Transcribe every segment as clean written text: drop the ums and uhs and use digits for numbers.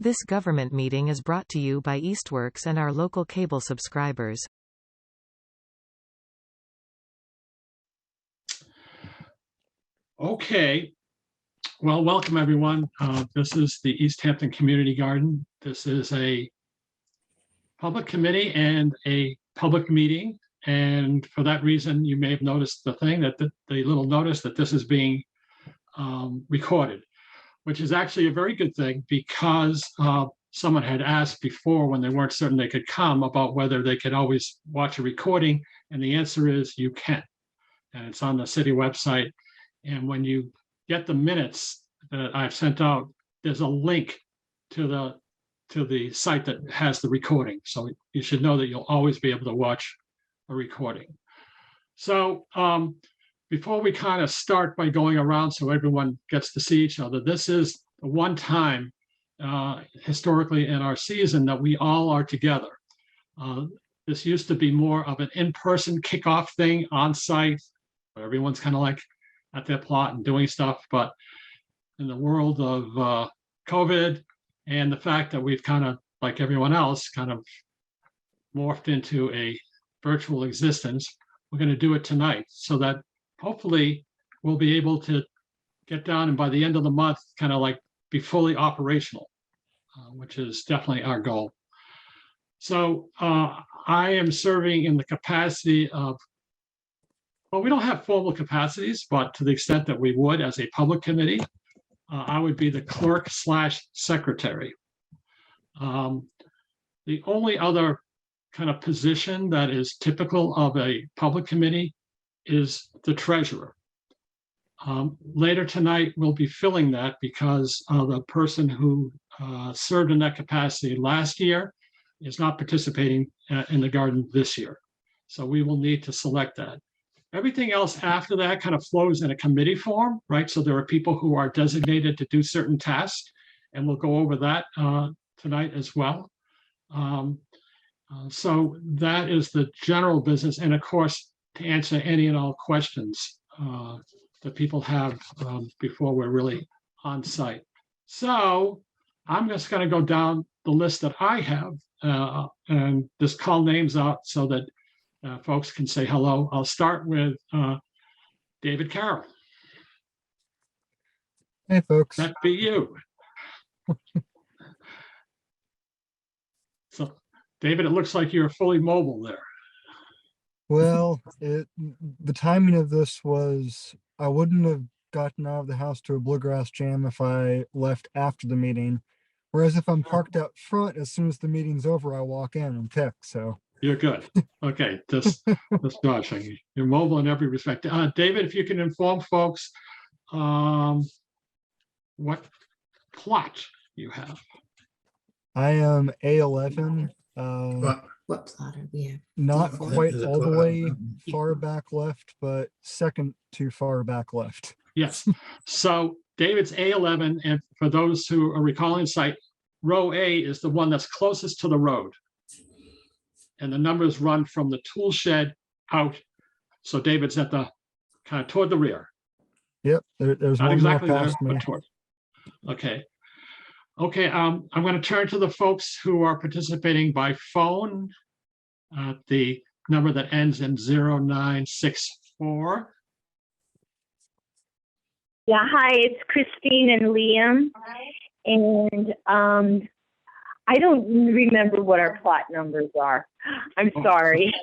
This government meeting is brought to you by Eastworks and our local cable subscribers. Okay, well, welcome everyone. This is the Easthampton Community Garden. This is a public committee and a public meeting. And for that reason, you may have noticed the thing that the little notice that this is being recorded, which is actually a very good thing because someone had asked before when they weren't certain they could come about whether they could always watch a recording. And the answer is you can. And it's on the city website. And when you get the minutes that I've sent out, there's a link to the site that has the recording. So you should know that you'll always be able to watch a recording. So before we kind of start by going around so everyone gets to see each other, this is the one time historically in our season that we all are together. This used to be more of an in-person kickoff thing on site, where everyone's kind of like at their plot and doing stuff. But in the world of COVID and the fact that we've kind of, like everyone else, kind of morphed into a virtual existence, we're going to do it tonight so that hopefully we'll be able to get down and by the end of the month, kind of like be fully operational, which is definitely our goal. So I am serving in the capacity of, well, we don't have formal capacities, but to the extent that we would as a public committee, I would be the clerk/secretary. The only other kind of position that is typical of a public committee is the treasurer. Later tonight, we'll be filling that because the person who served in that capacity last year is not participating in the garden this year. So we will need to select that. Everything else after that kind of flows in a committee form, right? So there are people who are designated to do certain tasks, and we'll go over that tonight as well. So that is the general business. And of course, to answer any and all questions that people have before we're really on site. So I'm just going to go down the list that I have and just call names out so that folks can say hello. I'll start with David Carroll. Hey, folks. That'd be you. So, David, it looks like you're fully mobile there. Well, the timing of this was, I wouldn't have gotten out of the house to a bluegrass jam if I left after the meeting. Whereas if I'm parked out front, as soon as the meeting's over, I walk in and pick, so. You're good. Okay, just dodging. You're mobile in every respect. David, if you can inform folks what plot you have. I am A11. What plot are we at? Not D4? quite all the way far back left, but second to far back left. Yes. So David's A11, and for those who are recalling the site, row A is the one that's closest to the road. And the numbers run from the tool shed out. So David's at the kind of toward the rear. Yep, there's Not one exactly more there, past me. but toward. Okay. Okay, I'm going to turn to the folks who are participating by phone. The number that ends in 0964. Yeah, hi, it's Christine and Liam. And I don't remember what our plot numbers are. I'm sorry.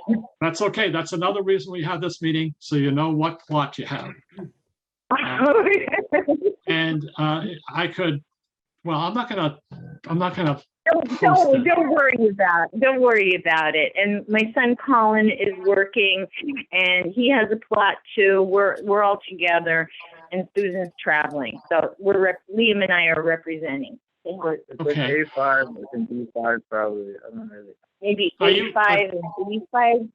That's okay. That's another reason we have this meeting, so you know what plot you have. And I could, well, I'm not gonna Don't worry about it. And my son Colin is working, and he has a plot too. We're all together, and Susan's traveling, so Liam and I are representing. Okay. A5 and B5 probably. I don't know. Maybe A5 and B5.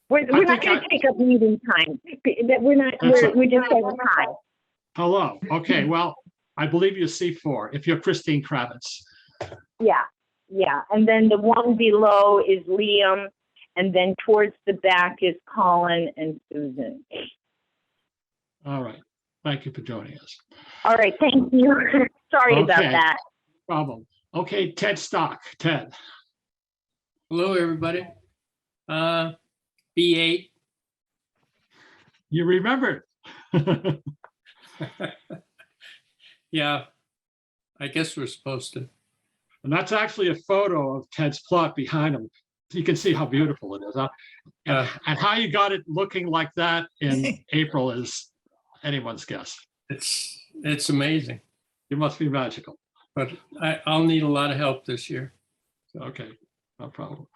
We're not going to take up meeting time. We're just saying hi. Hello. Okay. Well, I believe you're C4 if you're Christine Kravitz. Yeah. And then the one below is Liam, and then towards the back is Colin and Susan. All right. Thank you for joining us. All right. Thank you. Sorry about that. problem. Okay, Ted Stock. Ted. Hello, everybody. B8. You remembered. Yeah, I guess we're supposed to. And that's actually a photo of Ted's plot behind him. You can see how beautiful it is. Huh? And how you got it looking like that in April is anyone's guess. It's amazing, It must be magical. but I'll need a lot of help this year. Okay, no problem.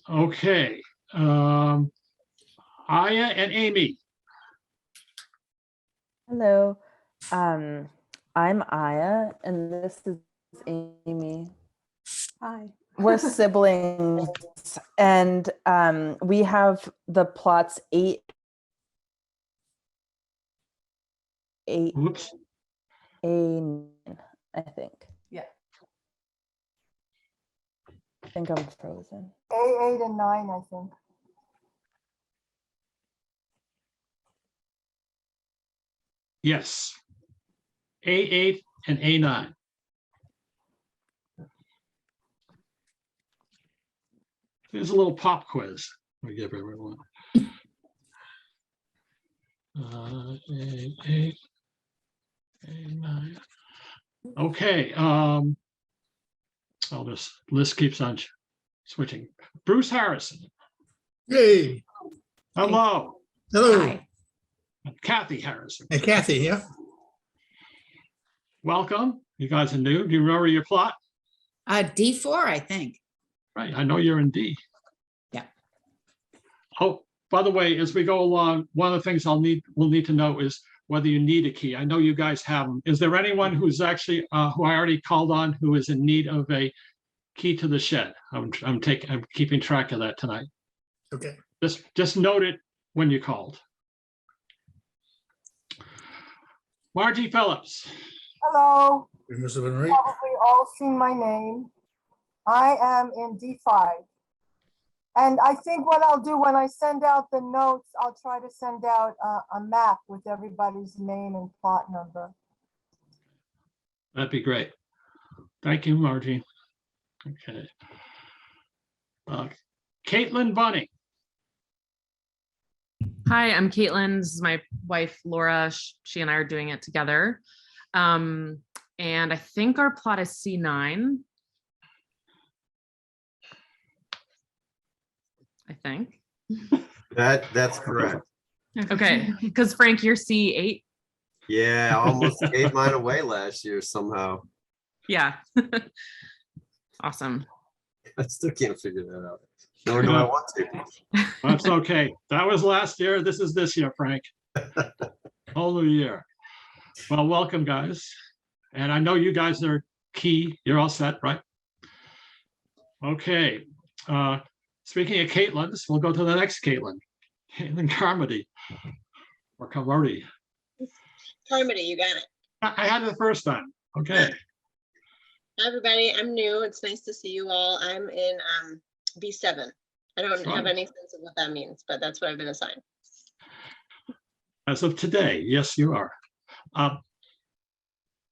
Okay. Aya and Amy. Hello, I'm Aya, and this is Amy. Hi. We're siblings, and we have the plots 8, Whoops. I think. Yeah. I think I'm frozen. A8 and 9, I think. Yes. A8 and A9. Here's a little pop quiz we give everyone. A8, A9. Okay. Oh, this list keeps on switching. Bruce Harrison. Hey, Hello. hello. Hi. Kathy Harrison. Hey, Kathy, yeah. Welcome. You guys are new. Do you remember your plot? D4, I think. Right. I know you're in D. Yeah. Oh, by the way, as we go along, one of the things we'll need to know is whether you need a key. I know you guys have them. Is there anyone who's actually who I already called on who is in need of a key to the shed? I'm keeping track of that tonight. Okay. Just note it when you called. Margie Phillips. Hello, We must have been right. probably all seen my name. I am in D5. And I think what I'll do when I send out the notes, I'll try to send out a map with everybody's name and plot number. That'd be great. Thank you, Margie. Okay. Caitlyn Bonnie. Hi, I'm Caitlin. This is my wife, Laura. She and I are doing it together. And I think our plot is C9. I think. That's correct. Okay, because Frank, you're C8. Yeah, I almost gave mine away last year somehow. Yeah. Awesome. I still can't figure that out. Nor do I want to. That's okay. That was last year. This is this year, Frank. Whole new year. Well, welcome, guys. And I know you guys are key. You're all set, right? Okay. Speaking of Caitlyn's, we'll go to the next Caitlyn. Caitlyn Carmody. Or Carmody. Carmody, you got it. I had it the first time. Okay. Hi, everybody. I'm new. It's nice to see you all. I'm in B7. I don't have any sense of what that means, but that's what I've been assigned. As of today, yes, you are.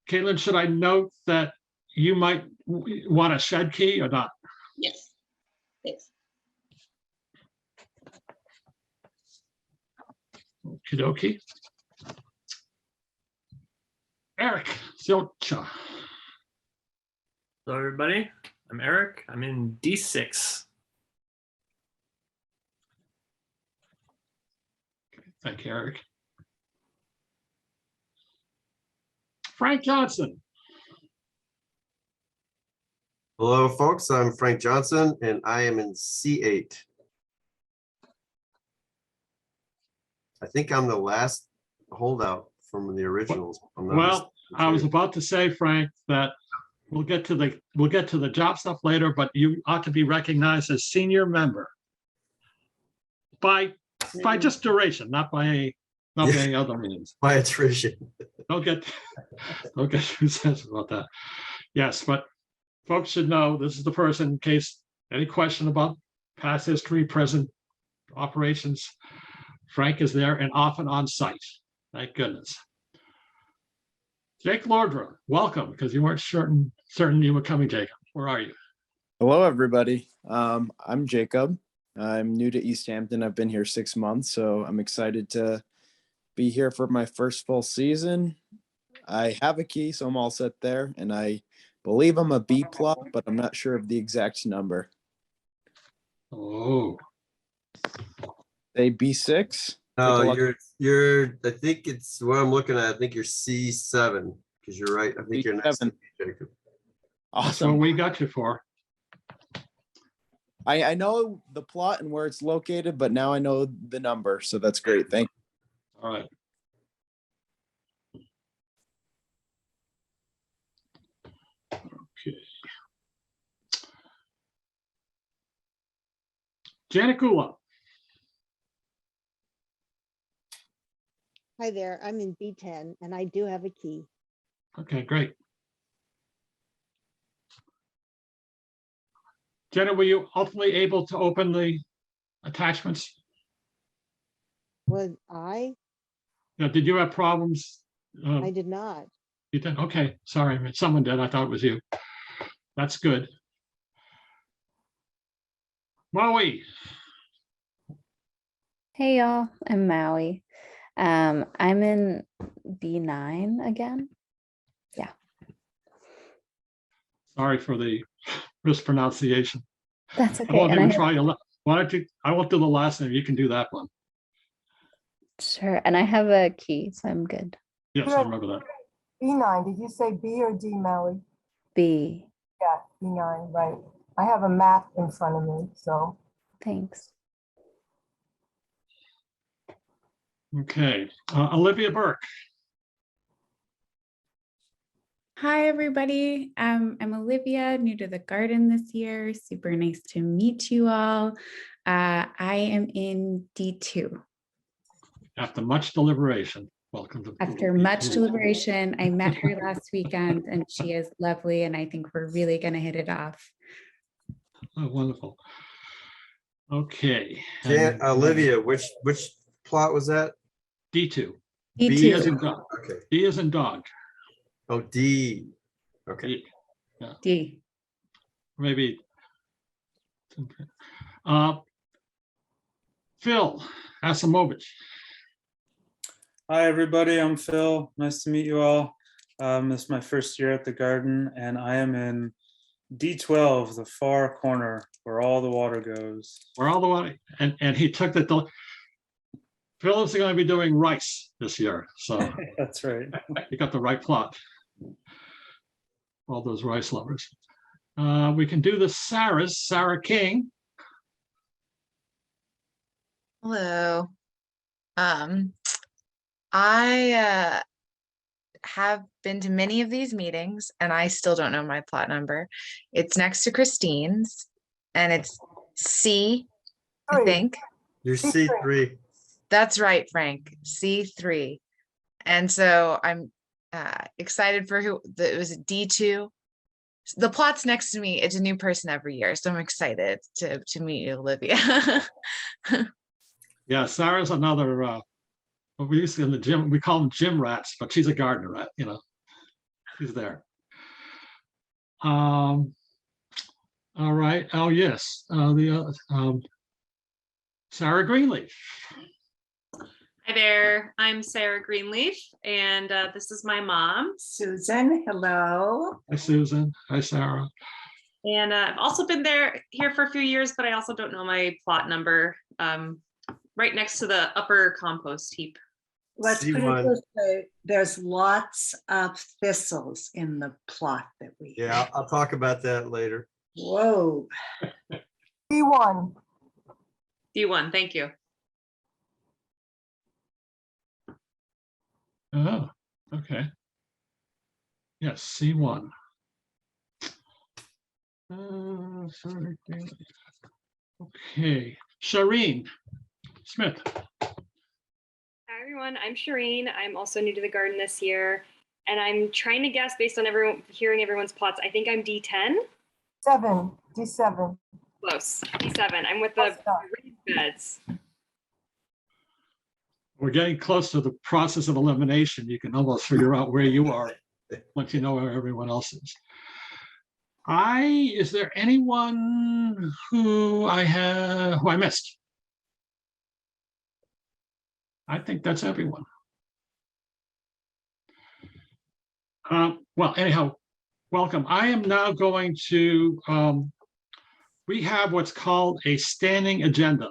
Caitlin, should I note that you might want a shed key or not? Yes, thanks. Okie dokie. Eric Zilcha. Hello, everybody. I'm Eric. I'm in D6. Thank you, Eric. Frank Johnson. Hello, folks. I'm Frank Johnson, and I am in C8. I think I'm the last holdout from the originals. Well, I was about to say, Frank, that we'll get to the job stuff later, but you ought to be recognized as senior member by just duration, not by any other means. By attrition. Don't get too sensitive about that. Yes, but folks should know this is the person in case any question about past history, present operations. Frank is there and often on site. Thank goodness. Jake Lordra, welcome, because you weren't certain you were coming, Jacob. Where are you? Hello, everybody. I'm Jacob. I'm new to Easthampton. I've been here 6 months, so I'm excited to be here for my first full season. I have a key, so I'm all set there, and I believe I'm a B plot, but I'm not sure of the exact number. Oh. Say B6? No, you're, I think it's what I'm looking at. I think you're C7, because you're right. I think you're next to me, Jacob. That's Awesome. what we got you for. I know the plot and where it's located, but now I know the number, so that's great. Thank you. All right. Okay. Janet Gula. Hi there, I'm in B10 and I do have a key. Okay, great. Jenna, were you ultimately able to open the attachments? Was I? Yeah, did you have problems? I did not. You did? Okay, sorry, someone did. I thought it was you. That's good. Maui. Hey y'all, I'm Maui. I'm in B9 again. Yeah. Sorry for the mispronunciation. That's okay. I won't And even I try. Why don't you? I won't do the last name. You can do that one. Sure. And I have a key, so I'm good. Yes, I remember that. B9, did you say B or D, Melly? B. Yeah, B9, right. I have a map in front of me, so. Thanks. Okay, Olivia Burke. Hi, everybody. I'm Olivia, new to the garden this year. Super nice to meet you all. I am in D2. After much deliberation, welcome to. After much deliberation, I met her last weekend and she is lovely and I think we're really going to hit it off. Oh, wonderful. Okay. Olivia, which plot was that? D2. D2. B as in dog. Okay. D as in dog. Oh, D. Okay. D. Yeah. D. Maybe. Phil Asimovich. Hi, everybody. I'm Phil. Nice to meet you all. This is my first year at the garden, and I am in D12, the far corner where all the water goes. Where all the water, and he took the. Phil is going to be doing rice this year, so that's right. You got the right plot. All those rice lovers. We can do the Sarahs. Sarah King. Hello. I have been to many of these meetings and I still don't know my plot number. It's next to Christine's and it's C, I think. You're C3. That's right, Frank, C3. And so I'm excited for it was a D2. The plot's next to me. It's a new person every year. So I'm excited to meet you, Olivia. Yeah, Sarah's another, what we used to in the gym, we call them gym rats, but she's a gardener rat, you know, she's there. All right. Oh, yes. Sarah Greenleaf. Hi there, I'm Sarah Greenleaf, and this is my mom. Susan, hello. Hi, Susan. Hi, Sarah. And I've also been here for a few years, but I also don't know my plot number. Right next to the upper compost heap. Let's put it this way, there's lots of thistles in the plot that we have. Yeah, I'll talk about that later. Whoa. D1. D1, thank you. Oh, okay. Yes, C1. Okay, Shereen Smith. Hi everyone, I'm Shereen. I'm also new to the garden this year, and I'm trying to guess based on hearing everyone's plots. I think I'm D10. D7. Close. D7. I'm with the raised beds. We're getting close to the process of elimination. You can almost figure out where you are let you know where everyone else is. Is there anyone who I missed? I think that's everyone. Well, anyhow, welcome. I am now going to, we have what's called a standing agenda.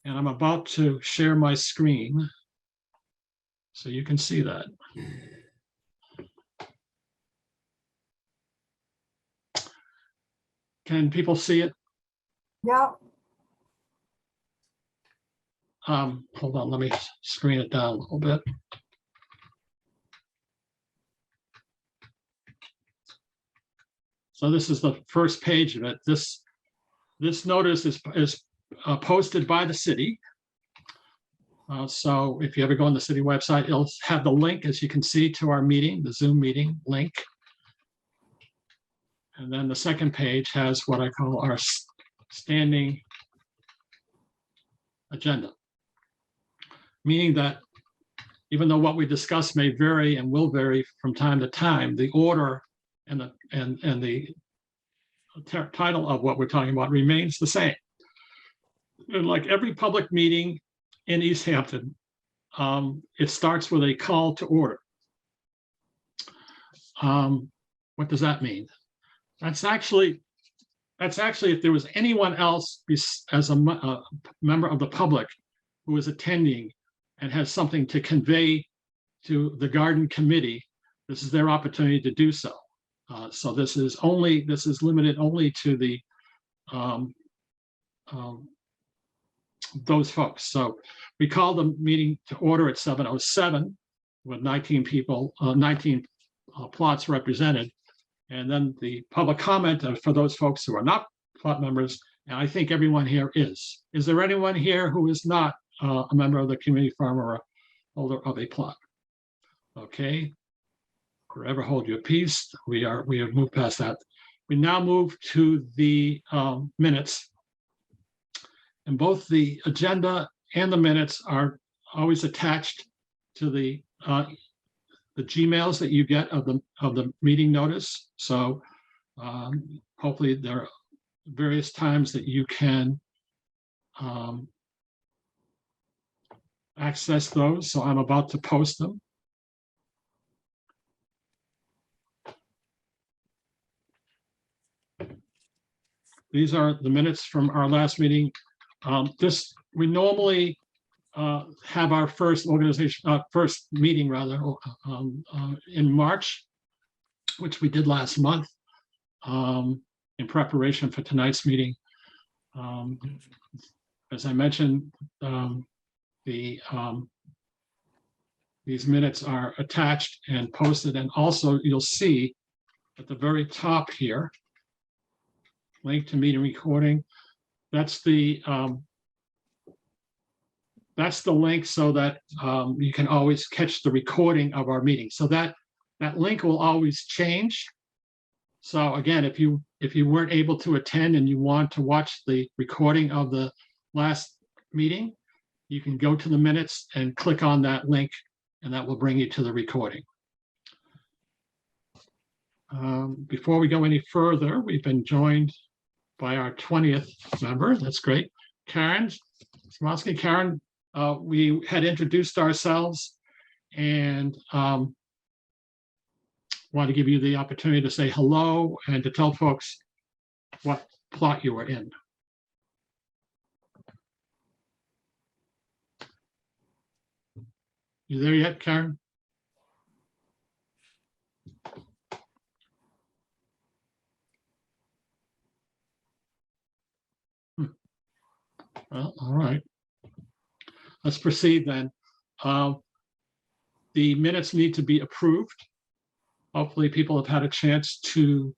And I'm about to share my screen so you can see that. Can people see it? Yeah. Hold on, let me screen it down a little bit. So this is the first page of it. This notice is posted by the city. So if you ever go on the city website, it'll have the link, as you can see, to our meeting, the Zoom meeting link. And then the second page has what I call our standing agenda. Meaning that even though what we discuss may vary and will vary from time to time, the order and the title of what we're talking about remains the same. And like every public meeting in Easthampton, it starts with a call to order. What does that mean? That's actually if there was anyone else as a member of the public who is attending and has something to convey to the garden committee, this is their opportunity to do so. So this is limited only to the those folks. So we called the meeting to order at 7:07 with 19 people, 19 plots represented. And then the public comment for those folks who are not plot members, and I think everyone here is. Is there anyone here who is not a member of the community farm or a holder of a plot? Okay. Forever hold your peace. We have moved past that. We now move to the minutes. And both the agenda and the minutes are always attached to the Gmails that you get of the meeting notice. So hopefully there are various times that you can access those. So I'm about to post them. These are the minutes from our last meeting. We normally have our first meeting rather in March, which we did last month in preparation for tonight's meeting. As I mentioned, these minutes are attached and posted, and also you'll see at the very top here, link to meeting recording. That's the link so that you can always catch the recording of our meeting. So that link will always change. So again, if you weren't able to attend and you want to watch the recording of the last meeting, you can go to the minutes and click on that link, and that will bring you to the recording. Before we go any further, we've been joined by our 20th member. That's great. Karen Smosky. Karen, we had introduced ourselves and want to give you the opportunity to say hello and to tell folks what plot you were in. You there yet, Karen? Well, all right. Let's proceed then. The minutes need to be approved. Hopefully people have had a chance to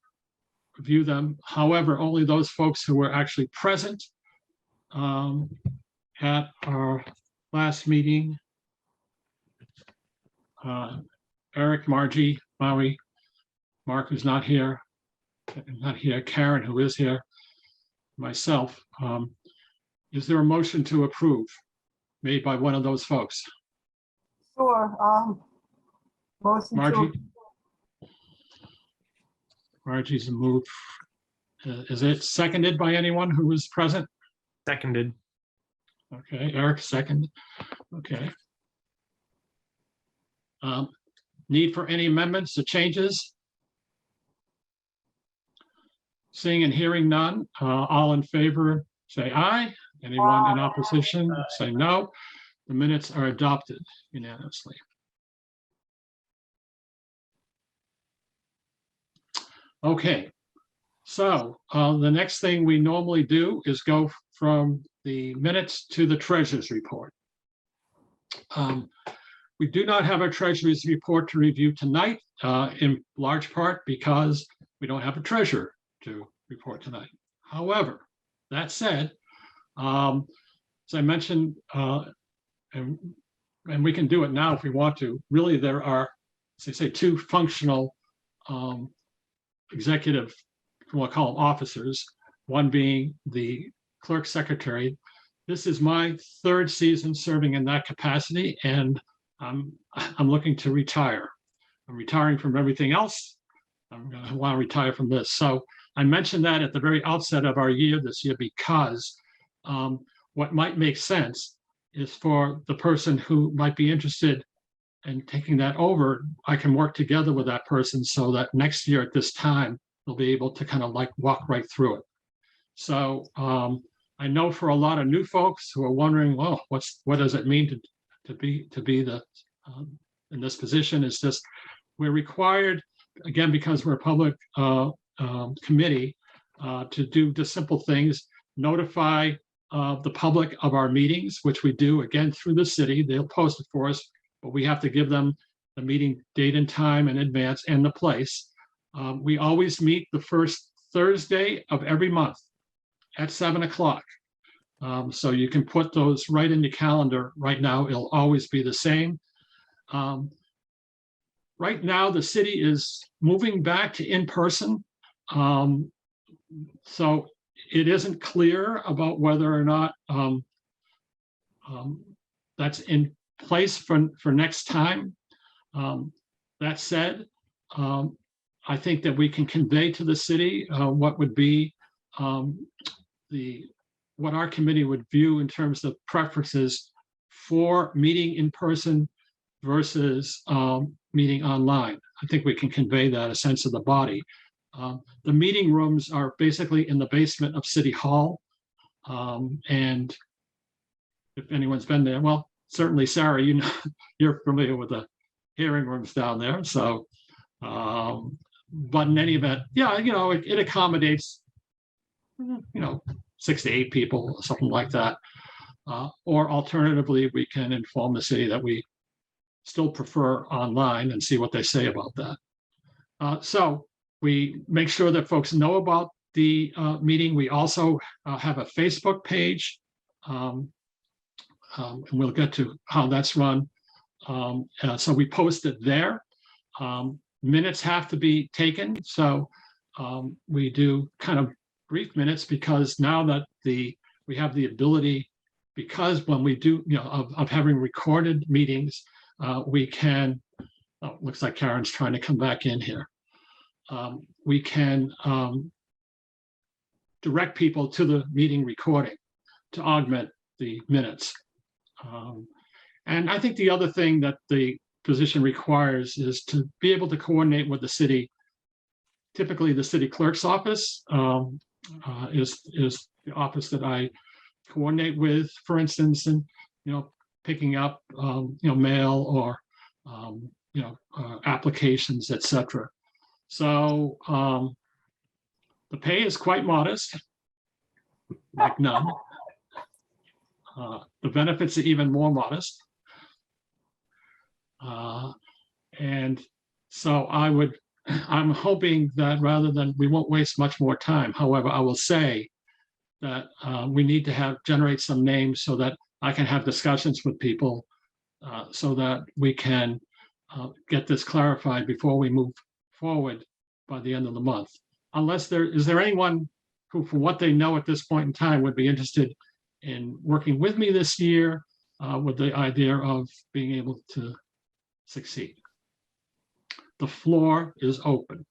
review them. However, only those folks who were actually present at our last meeting, Eric, Margie, Maui, Mark, who's not here, Karen, who is here, myself. Is there a motion to approve made by one of those folks? Sure. Motion Margie? Margie's moved. Is it seconded by anyone who was present? Seconded. Okay, Eric second. Okay. Need for any amendments or changes? Seeing and hearing none, all in favor, say aye. Anyone in opposition, say no. The minutes are adopted unanimously. Okay, so the next thing we normally do is go from the minutes to the treasurer's report. We do not have a treasurer's report to review tonight, in large part because we don't have a treasurer to report tonight. However, that said, as I mentioned, and we can do it now if we want to, really there are, as I say, two functional executive, we'll call them officers, one being the clerk secretary. This is my third season serving in that capacity, and I'm looking to retire. I'm retiring from everything else. I'm going to want to retire from this. So I mentioned that at the very outset of our year this year because what might make sense is for the person who might be interested in taking that over, I can work together with that person so that next year at this time, they'll be able to kind of like walk right through it. So I know for a lot of new folks who are wondering, well, what does it mean to be the in this position? Is just we're required, again, because we're a public committee, to do the simple things, notify the public of our meetings, which we do again through the city. They'll post it for us, but we have to give them the meeting date and time in advance and the place. We always meet the first Thursday of every month at 7 o'clock. So you can put those right in your calendar right now. It'll always be the same. Right now, the city is moving back to in-person. So it isn't clear about whether or not that's in place for next time. That said, I think that we can convey to the city what would be what our committee would view in terms of preferences for meeting in person versus meeting online. I think we can convey that, a sense of the body. The meeting rooms are basically in the basement of City Hall. And if anyone's been there, well, certainly Sarah, you know, you're familiar with the hearing rooms down there. So, but in any event, yeah, you know, it accommodates, you know, 6 to 8 people, something like that. Or alternatively, we can inform the city that we still prefer online and see what they say about that. So we make sure that folks know about the meeting. We also have a Facebook page, and we'll get to how that's run. So we post it there. Minutes have to be taken. So we do kind of brief minutes because now that we have the ability, because when we do, you know, of having recorded meetings, we can, oh, looks like Karen's trying to come back in here. We can direct people to the meeting recording to augment the minutes. And I think the other thing that the position requires is to be able to coordinate with the city. Typically, the city clerk's office is the office that I coordinate with, for instance, and, you know, picking up, you know, mail or, you know, applications, etc. So the pay is quite modest, like none. The benefits are even more modest. And so I'm hoping that rather than, we won't waste much more time. However, I will say that we need to generate some names so that I can have discussions with people so that we can get this clarified before we move forward by the end of the month. Unless is there anyone who, from what they know at this point in time, would be interested in working with me this year with the idea of being able to succeed? The floor is open.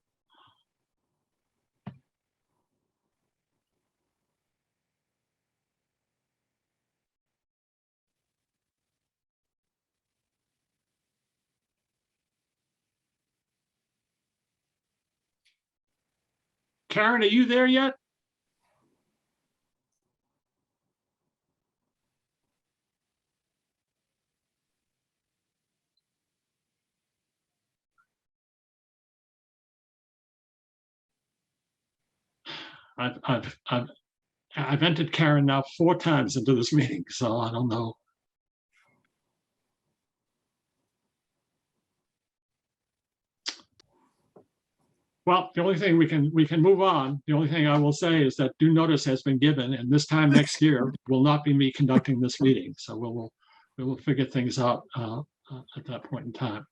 Karen, are you there yet? I've entered Karen now 4 times into this meeting, so I don't know. Well, the only thing we can move on. The only thing I will say is that due notice has been given, and this time next year will not be me conducting this meeting. So we will figure things out at that point in time.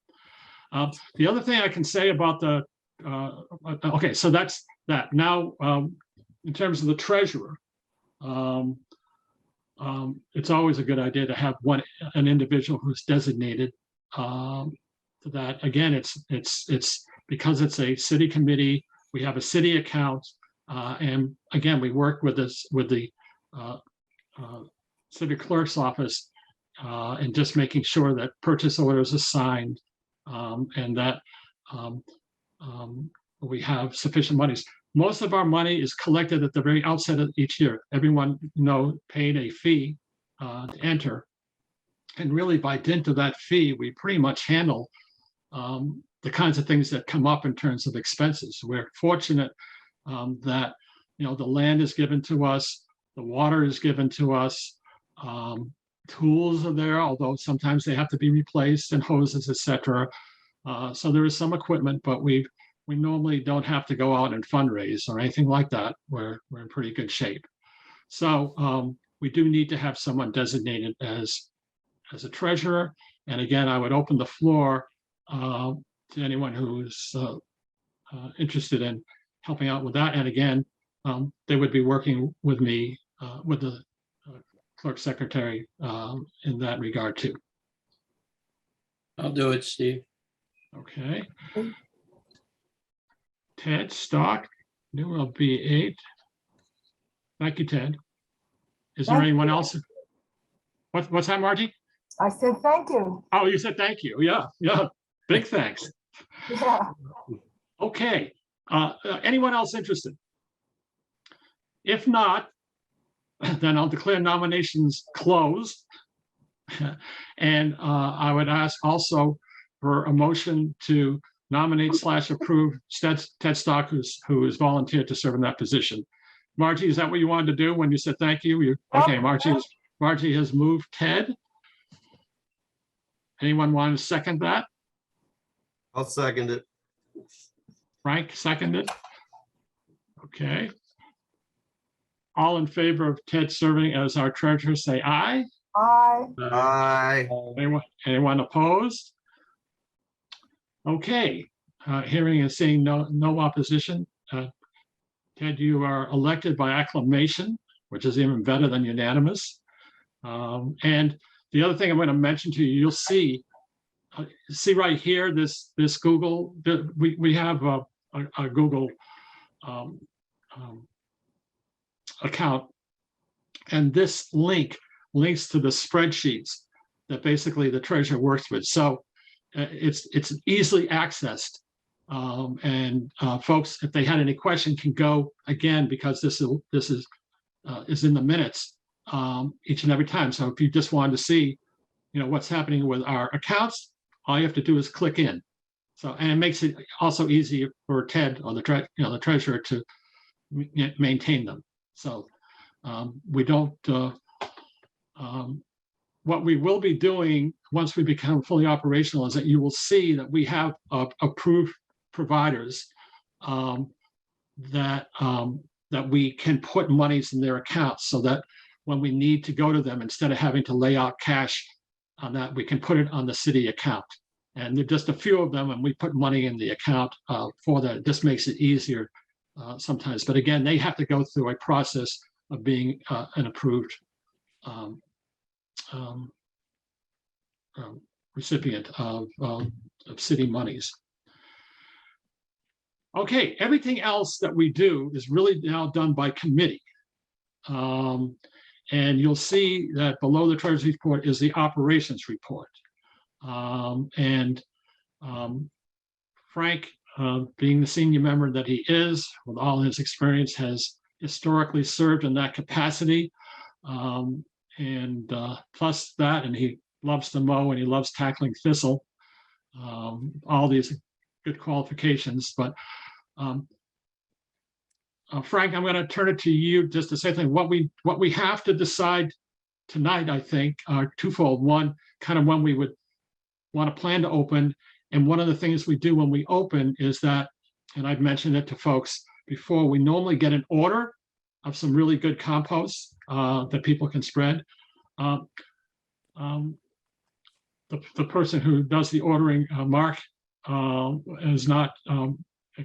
The other thing I can say about the okay, so that's that. Now, in terms of the treasurer, it's always a good idea to have an individual who's designated to that. Again, it's because it's a city committee. We have a city account, and again, we work with the city clerk's office, and just making sure that purchase orders are signed, and that we have sufficient monies. Most of our money is collected at the very outset of each year. Everyone paid a fee to enter, and really by dint of that fee, we pretty much handle the kinds of things that come up in terms of expenses. We're fortunate that the land is given to us, the water is given to us, tools are there, although sometimes they have to be replaced, and hoses, etc. So there is some equipment, but we normally don't have to go out and fundraise or anything like that. We're in pretty good shape. So we do need to have someone designated as a treasurer. And again, I would open the floor to anyone who's interested in helping out with that. And again, they would be working with me, with the clerk secretary in that regard too. I'll do it, Steve. Okay. Ted Stock, numeral B8. Thank you, Ted. Is there anyone else? What's that, Margie? I said thank you. Oh, you said thank you. Yeah, yeah. Big thanks. Yeah. Okay. Anyone else interested? If not, then I'll declare nominations closed. And I would ask also for a motion to nominate / approve Ted Stock, who is volunteered to serve in that position. Margie, is that what you wanted to do when you said thank you? Okay, Margie has moved Ted. Anyone want to second that? I'll second it. Frank seconded. Okay. All in favor of Ted serving as our treasurer, say aye. Aye. Aye. Anyone opposed? Okay. Hearing and seeing no opposition. Ted, you are elected by acclamation, which is even better than unanimous. And the other thing I'm going to mention to you, you'll see right here, this Google, we have a Google account, and this links to the spreadsheets that basically the treasurer works with. So it's easily accessed, and folks, if they had any question, can go again, because this is in the minutes each and every time. So if you just wanted to see, what's happening with our accounts, all you have to do is click in. So, and it makes it also easy for Ted or the treasurer to maintain them. So we don't. What we will be doing once we become fully operational is that you will see that we have approved providers that we can put monies in their accounts, so that when we need to go to them, instead of having to lay out cash on that, we can put it on the city account. And there are just a few of them, and we put money in the account for that. It just makes it easier sometimes. But again, they have to go through a process of being an approved recipient of city monies. Okay, everything else that we do is really now done by committee. And you'll see that below the treasurer's report is the operations report. Frank being the senior member that he is, with all his experience, has historically served in that capacity. And plus that, and he loves to mow and he loves tackling Thistle. All these good qualifications. But Frank, I'm going to turn it to you just to say something. What we have to decide tonight, I think, are twofold. One, kind of when we would want to plan to open. And one of the things we do when we open is that, and I've mentioned it to folks before, we normally get an order of some really good compost that people can spread. The person who does the ordering, Mark, is not,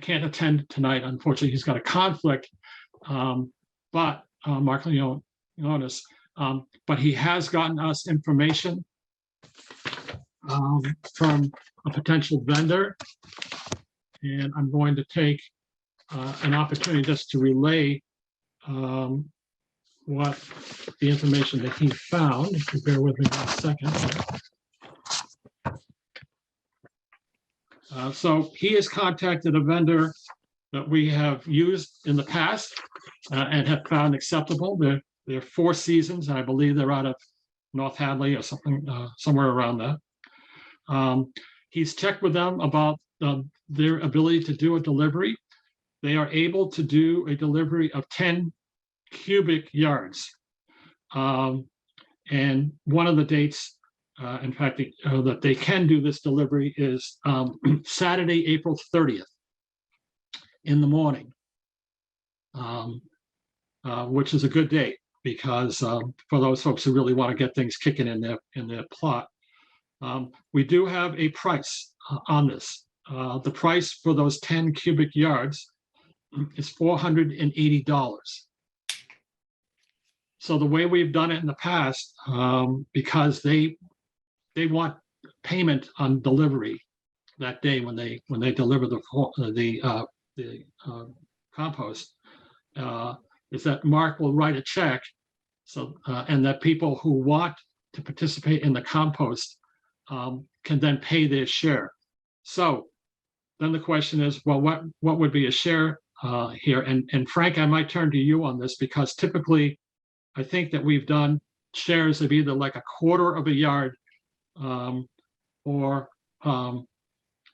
can't attend tonight. Unfortunately, he's got a conflict. But Mark Leonis, but he has gotten us information from a potential vendor. And I'm going to take an opportunity just to relay what the information that he found. If you bear with me for a second. So he has contacted a vendor that we have used in the past and have found acceptable. They're Four Seasons, and I believe they're out of North Hadley or something, somewhere around that. He's checked with them about their ability to do a delivery. They are able to do a delivery of 10 cubic yards. And one of the dates, in fact, that they can do this delivery is Saturday, April 30th in the morning, which is a good date because for those folks who really want to get things kicking in their plot. We do have a price on this. The price for those 10 cubic yards is $480. So the way we've done it in the past, because they want payment on delivery that day when they deliver the compost, is that Mark will write a check, so and that people who want to participate in the compost can then pay their share. So then the question is, well, what would be a share here? And Frank, I might turn to you on this because typically I think that we've done shares of either like a quarter of a yard or a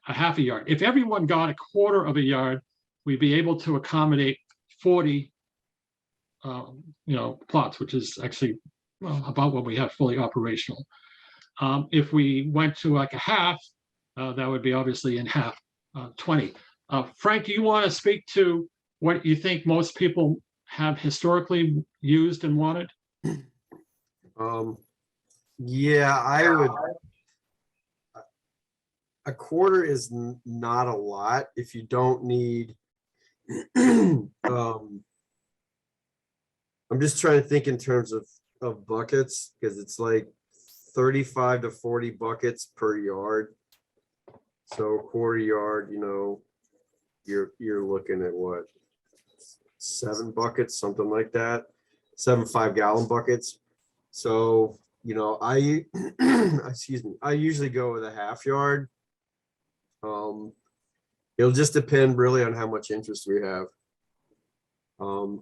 half a yard. If everyone got a quarter of a yard, we'd be able to accommodate 40 plots, which is actually about what we have fully operational. If we went to like a half, that would be obviously in half, 20. Frank, do you want to speak to what you think most people have historically used and wanted? Yeah, I would. A quarter is not a lot if you don't need. I'm just trying to think in terms of buckets because it's like 35 to 40 buckets per yard. So quarter yard, you're looking at what, 7 buckets, something like that, 7 5-gallon buckets. So, I usually go with a half yard. It'll just depend really on how much interest we have.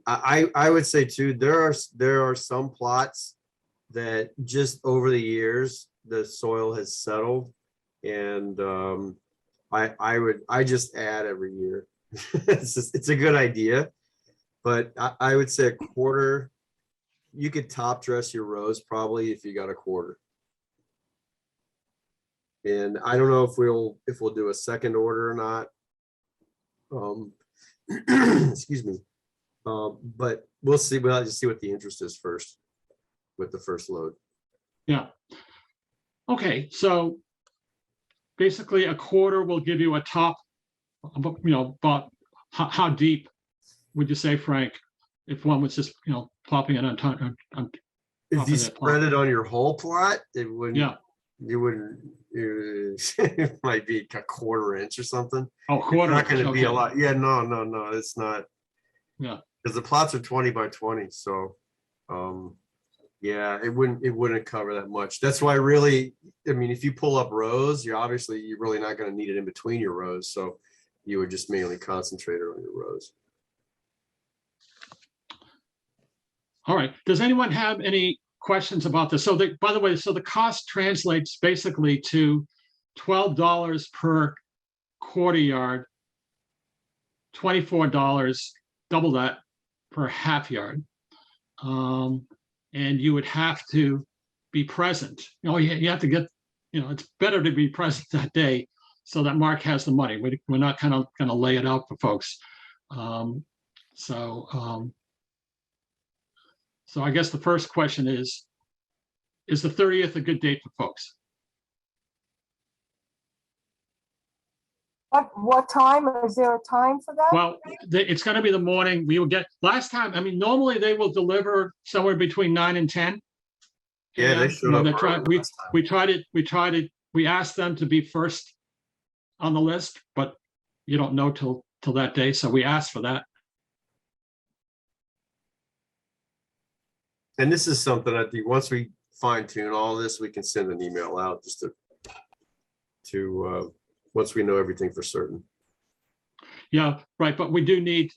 I would say too, there are some plots that just over the years the soil has settled, and I just add every year. It's a good idea, but I would say a quarter. You could top dress your rows probably if you got a quarter. And I don't know if we'll do a second order or not. Excuse me. But we'll see. We'll have to see what the interest is first with the first load. Yeah. Okay. So basically a quarter will give you a top, about how deep would you say, Frank, if one was just, plopping it on top? If you spread it on your whole plot, it wouldn't. Yeah. You wouldn't. It might be a quarter inch or something. Oh, quarter. It's not going to be a lot. Yeah. No. It's not. Yeah. Because the plots are 20 by 20. So, yeah, it wouldn't cover that much. That's why really, if you pull up rows, you're really not going to need it in between your rows. So you would just mainly concentrate on your rows. All right. Does anyone have any questions about this? So by the way, so the cost translates basically to $12 per quarter yard, $24, double that per half yard. And you would have to be present. You have to get, it's better to be present that day so that Mark has the money. We're not kind of going to lay it out for folks. So I guess the first question is the 30th a good date for folks? What time? Is there a time for that? Well, it's going to be the morning. We will get, last time, I mean, normally they will deliver somewhere between 9 and 10. Yeah, they showed up early we asked them to be first on the list, but you don't know till that day. So we asked for that. And this is something I think once we fine tune all this, we can send an email out just to once we know everything for certain. Yeah, right. But we do need,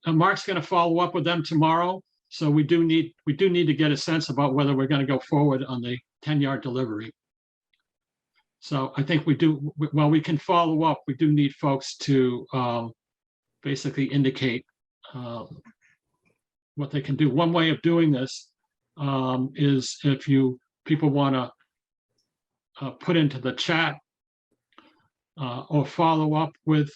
Mark's going to follow up with them tomorrow. So we do need to get a sense about whether we're going to go forward on the 10-yard delivery. So I think we do, well, we can follow up. We do need folks to basically indicate what they can do. One way of doing this is if people want to put into the chat or follow up with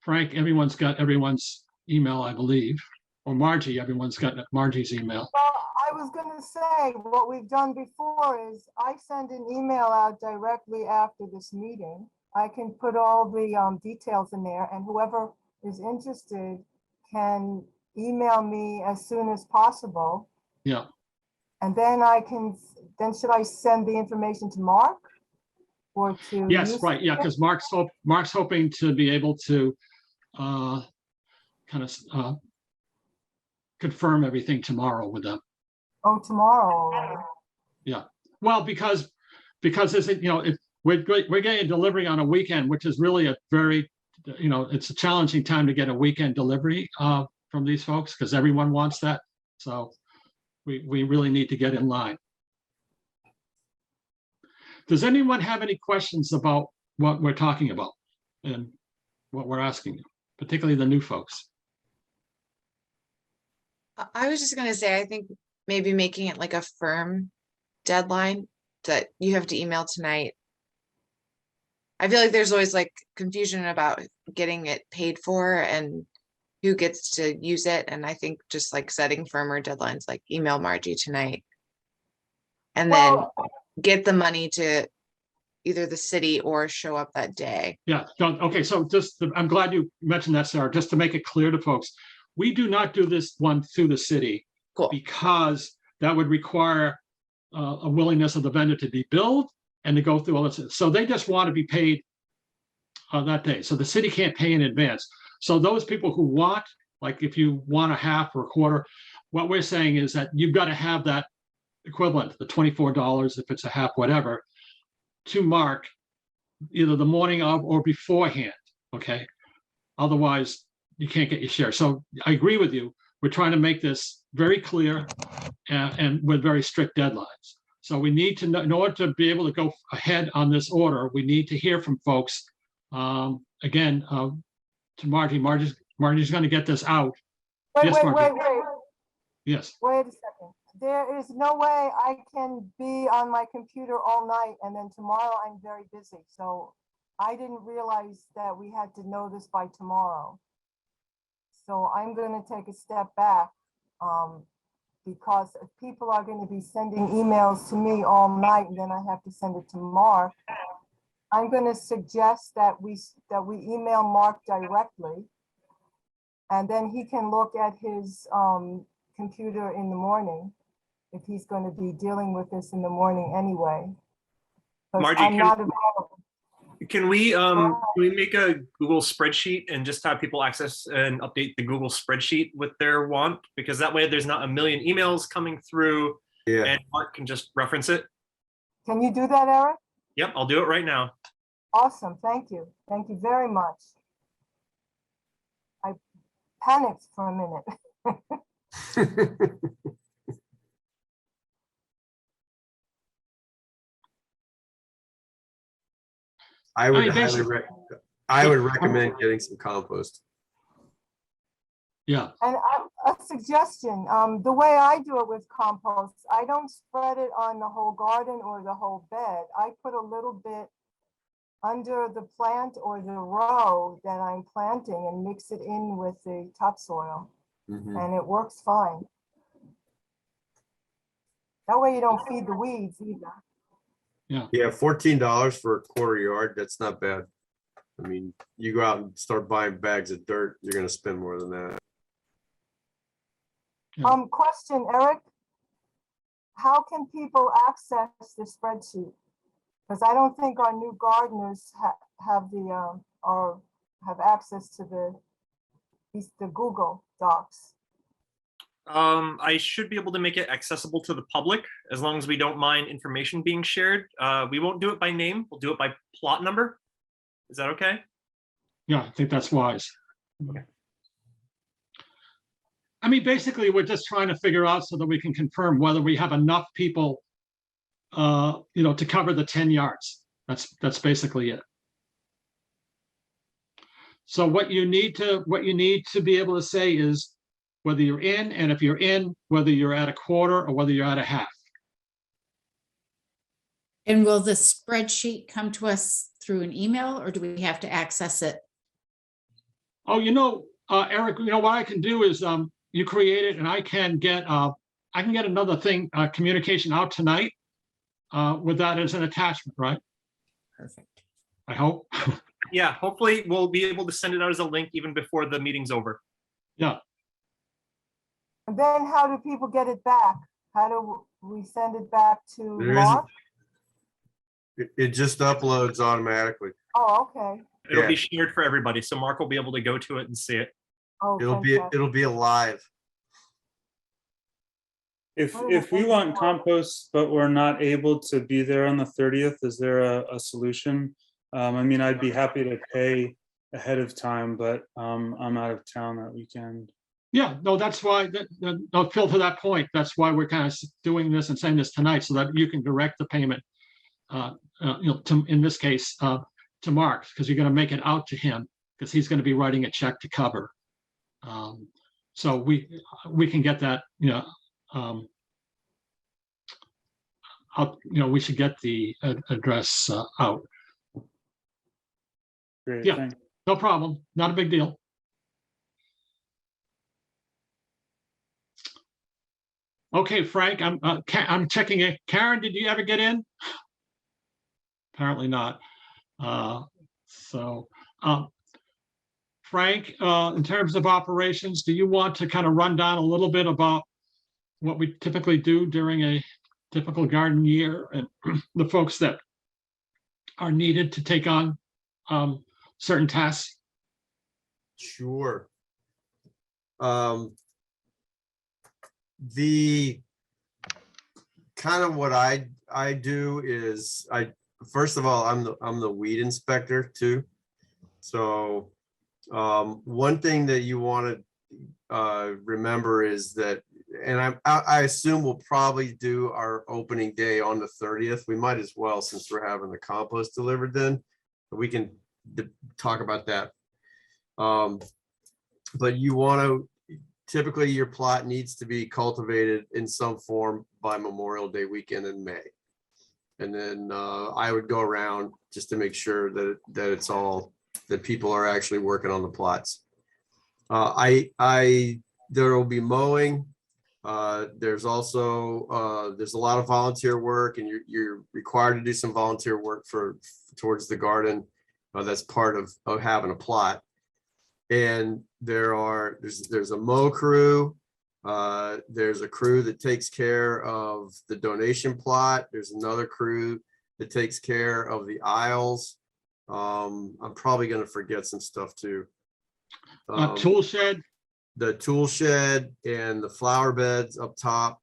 Frank. Everyone's got everyone's email, I believe, or Margie. Everyone's got Margie's email. Well, I was going to say what we've done before is I send an email out directly after this meeting. I can put all the details in there, and whoever is interested can email me as soon as possible. Yeah. And then should I send the information to Mark or to? Yes, right. Yeah, because Mark's hoping to be able to kind of confirm everything tomorrow with them. Oh, tomorrow. Yeah. Well, because if we're getting a delivery on a weekend, which is really a very, it's a challenging time to get a weekend delivery from these folks because everyone wants that. So we really need to get in line. Does anyone have any questions about what we're talking about and what we're asking you, particularly the new folks? I was just going to say, I think maybe making it like a firm deadline that you have to email tonight. I feel like there's always like confusion about getting it paid for and who gets to use it. And I think just like setting firmer deadlines, like email Margie tonight and then get the money to either the city or show up that day. Yeah. Okay. So I'm glad you mentioned that, Sarah, just to make it clear to folks. We do not do this one through the city because that would require a willingness of the vendor to be billed and to go through all this. So they just want to be paid that day. So the city can't pay in advance. So those people who want, like if you want a half or a quarter, what we're saying is that you've got to have that equivalent, the $24 if it's a half, whatever, to Mark either the morning of or beforehand. Okay. Otherwise, you can't get your share. So I agree with you. We're trying to make this very clear and with very strict deadlines. So we need to know, in order to be able to go ahead on this order, we need to hear from folks. Again, to Margie. Margie's going to get this out. Wait. Yes. Wait a second. There is no way I can be on my computer all night and then tomorrow I'm very busy. So I didn't realize that we had to know this by tomorrow. So I'm going to take a step back because if people are going to be sending emails to me all night and then I have to send it to Mark, I'm going to suggest that we email Mark directly, and then he can look at his computer in the morning if he's going to be dealing with this in the morning anyway. Margie, can we make a Google spreadsheet and just have people access and update the Google spreadsheet with their want? Because that way there's not a million emails coming through and Mark can just reference it. Can you do that, Eric? Yep, I'll do it right now. Awesome, thank you. Thank you very much. I panicked for a minute. I would mean, I would recommend getting some compost. Yeah. And a suggestion, the way I do it with compost, I don't spread it on the whole garden or the whole bed. I put a little bit under the plant or the row that I'm planting and mix it in with the topsoil. And it works fine. That way you don't feed the weeds either. Yeah. Yeah, $14 for a quarter yard. That's not bad. I mean, you go out and start buying bags of dirt, you're gonna spend more than that. Yeah. Question, Eric. How can people access the spreadsheet? Because I don't think our new gardeners have the or have access to the Google Docs. I should be able to make it accessible to the public as long as we don't mind information being shared. We won't do it by name. We'll do it by plot number. Is that okay? Yeah, I think that's wise. Okay. I mean, basically, we're just trying to figure out so that we can confirm whether we have enough people, to cover the 10 yards. That's basically it. So what you need to be able to say is whether you're in, and if you're in, whether you're at a quarter or whether you're at a half. And will the spreadsheet come to us through an email, or do we have to access it? Oh, Eric, what I can do is you create it, and I can get another thing, communication out tonight with that as an attachment, right? Perfect. I hope. Yeah, hopefully we'll be able to send it out as a link even before the meeting's over. Yeah. And then how do people get it back? How do we send it back to There Mark? It just uploads automatically. Oh, okay. It'll be shared for everybody, so Mark will be able to go to it and see it. Oh, It'll be alive. If we want compost, but we're not able to be there on the 30th, is there a solution? I mean, I'd be happy to pay ahead of time, but I'm out of town that weekend. Yeah, no, that's why, Phil, to that point, that's why we're kind of doing this and saying this tonight so that you can direct the payment, in this case, to Mark, because you're going to make it out to him because he's going to be writing a check to cover. So we can get that, we should get the address out. Great, yeah, thanks. No problem. Not a big deal. Okay, Frank, I'm checking it. Karen, did you ever get in? Apparently not. Frank, in terms of operations, do you want to kind of run down a little bit about what we typically do during a typical garden year and the folks that are needed to take on certain tasks? Sure. The kind of what I do is first of all, I'm the weed inspector too. So one thing that you want to remember is that, and I assume we'll probably do our opening day on the 30th. We might as well, since we're having the compost delivered then. We can talk about that. But you want to, typically your plot needs to be cultivated in some form by Memorial Day weekend in May. And then I would go around just to make sure that it's all, that people are actually working on the plots. There will be mowing. There's also, there's a lot of volunteer work, and you're required to do some volunteer work towards the garden. That's part of having a plot. And there's a mow crew. There's a crew that takes care of the donation plot. There's another crew that takes care of the aisles. I'm probably going to forget some stuff too. Tool shed. The tool shed and the flower beds up top.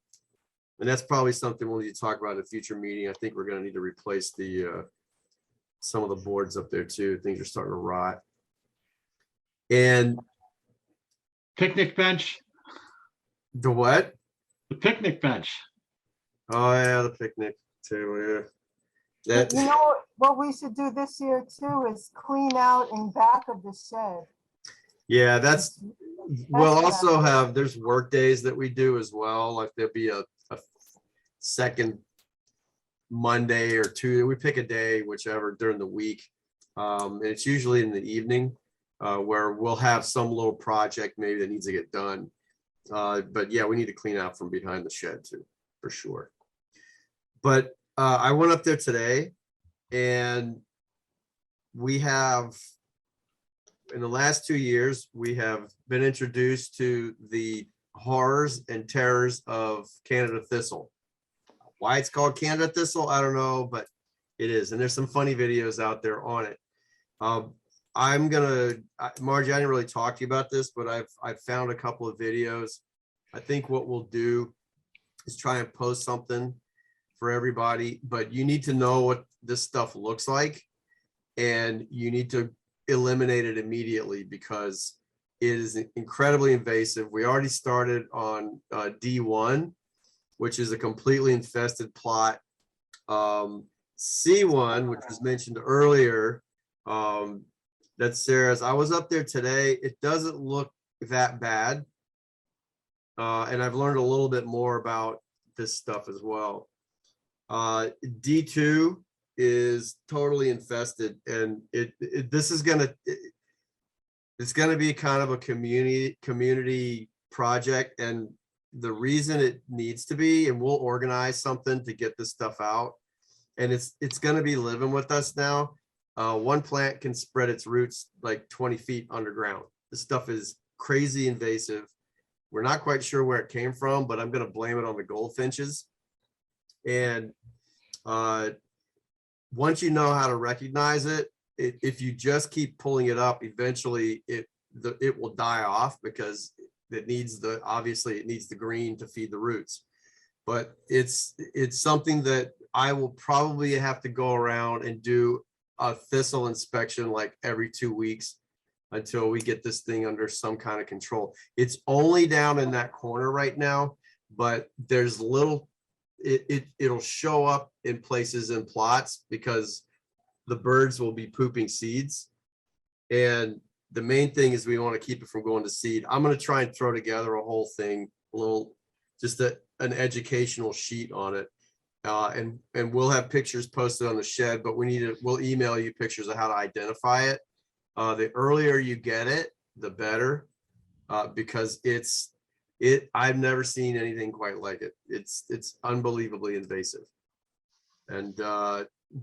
And that's probably something we'll need to talk about in a future meeting. I think we're going to need to replace the some of the boards up there too. Things are starting to rot. And Picnic bench, the what? the picnic bench. Oh yeah, the picnic too. Yeah. That, You know what we should do this year too is clean out in back of the shed. yeah, we'll That's also bad. have, there's work days that we do as well. Like there'll be a second Monday or two. We pick a day, whichever during the week. And it's usually in the evening where we'll have some little project maybe that needs to get done. But yeah, we need to clean out from behind the shed too, for sure. But I went up there today and we have, in the last 2 years, we have been introduced to the horrors and terrors of Canada Thistle. Why it's called Canada Thistle, I don't know, but it is. And there's some funny videos out there on it. Margie, I didn't really talk to you about this, but I've found a couple of videos. I think what we'll do is try and post something for everybody, but you need to know what this stuff looks like and you need to eliminate it immediately because it is incredibly invasive. We already started on D1, which is a completely infested plot. C1, which was mentioned earlier, that's Sarah's. I was up there today. It doesn't look that bad. And I've learned a little bit more about this stuff as well. D2 is totally infested, and it's gonna be kind of a community project, and the reason it needs to be, and we'll organize something to get this stuff out, and it's gonna be living with us now. One plant can spread its roots like 20 feet underground. This stuff is crazy invasive. We're not quite sure where it came from, but I'm gonna blame it on the goldfinches. And once you know how to recognize it, if you just keep pulling it up, eventually it will die off because it needs the green to feed the roots. But it's something that I will probably have to go around and do a thistle inspection like every 2 weeks until we get this thing under some kind of control. It's only down in that corner right now, but there's it'll show up in places in plots because the birds will be pooping seeds. And the main thing is we want to keep it from going to seed. I'm going to try and throw together a whole thing, just an educational sheet on it. And we'll have pictures posted on the shed, but we'll email you pictures of how to identify it. The earlier you get it, the better, because I've never seen anything quite like it. It's unbelievably invasive. And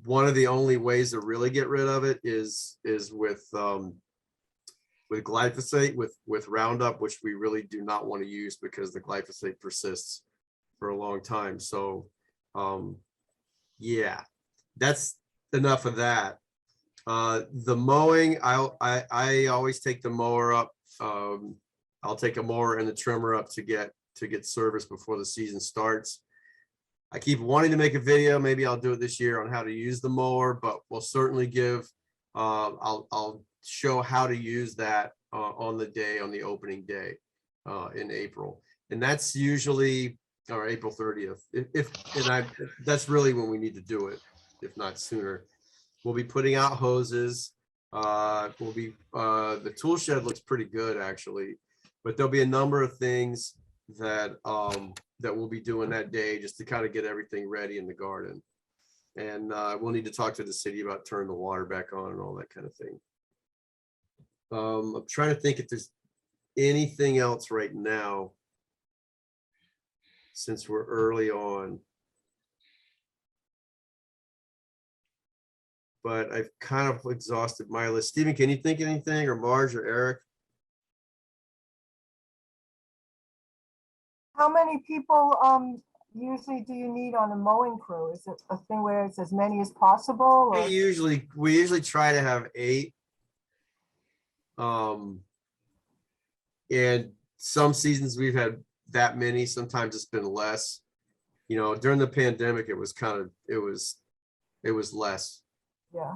one of the only ways to really get rid of it is with glyphosate, with Roundup, which we really do not want to use because the glyphosate persists for a long time. So yeah, that's enough of that. The mowing, I always take the mower up. I'll take a mower and the trimmer up to get service before the season starts. I keep wanting to make a video. Maybe I'll do it this year on how to use the mower, but we'll certainly I'll show how to use that on the opening day in April. And that's usually, or April 30th. That's really when we need to do it, if not sooner. We'll be putting out hoses. The tool shed looks pretty good actually, but there'll be a number of things that we'll be doing that day just to kind of get everything ready in the garden. And we'll need to talk to the city about turning the water back on and all that kind of thing. I'm trying to think if there's anything else right now since we're early on. But I've kind of exhausted my list. Stephen, can you think of anything, or Marge or Eric? How many people usually do you need on a mowing crew? Is it a thing where it's as many as possible? Or? We usually try to have 8. And some seasons we've had that many. Sometimes it's been less. You know, during the pandemic, it was less. Yeah.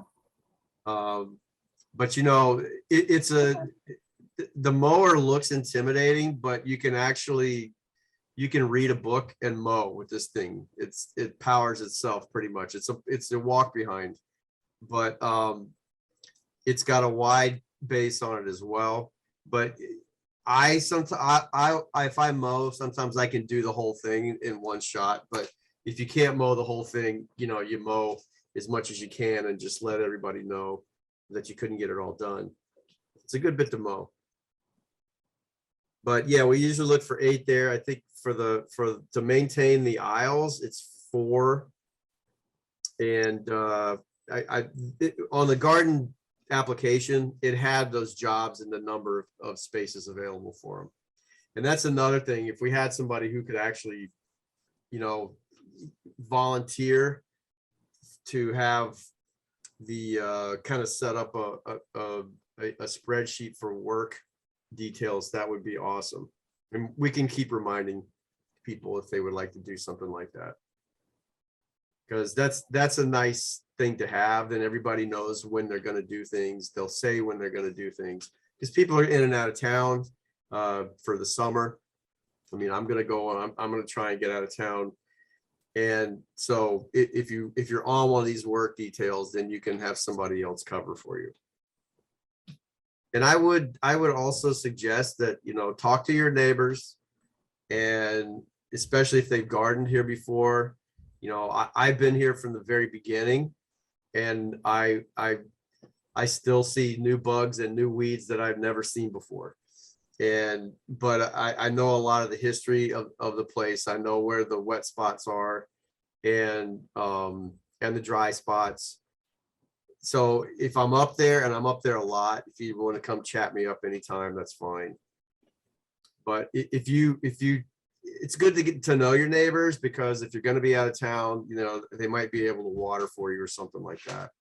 But you know, the mower looks intimidating, but you can read a book and mow with this thing. It powers itself pretty much. It's a walk behind, but it's got a wide base on it as well. But if I mow, sometimes I can do the whole thing in one shot. But if you can't mow the whole thing, you know, you mow as much as you can and just let everybody know that you couldn't get it all done. It's a good bit to mow. But yeah, we usually look for 8 there. I think to maintain the aisles, it's 4. And on the garden application, it had those jobs and the number of spaces available for them. And that's another thing. If we had somebody who could actually, you know, volunteer to have the kind of set up a spreadsheet for work details, that would be awesome. And we can keep reminding people if they would like to do something like that, because that's a nice thing to have. Then everybody knows when they're going to do things. They'll say when they're going to do things, because people are in and out of town for the summer. I mean, I'm going to go on, I'm going to try and get out of town. And so if you're on one of these work details, then you can have somebody else cover for you. And I would also suggest that, you know, talk to your neighbors, and especially if they've gardened here before. You know, I've been here from the very beginning, and I still see new bugs and new weeds that I've never seen before. But I know a lot of the history of the place. I know where the wet spots are and the dry spots. So if I'm up there, and I'm up there a lot, if you want to come chat me up anytime, that's fine. But if you, it's good to get to know your neighbors, because if you're going to be out of town, you know, they might be able to water for you or something like that.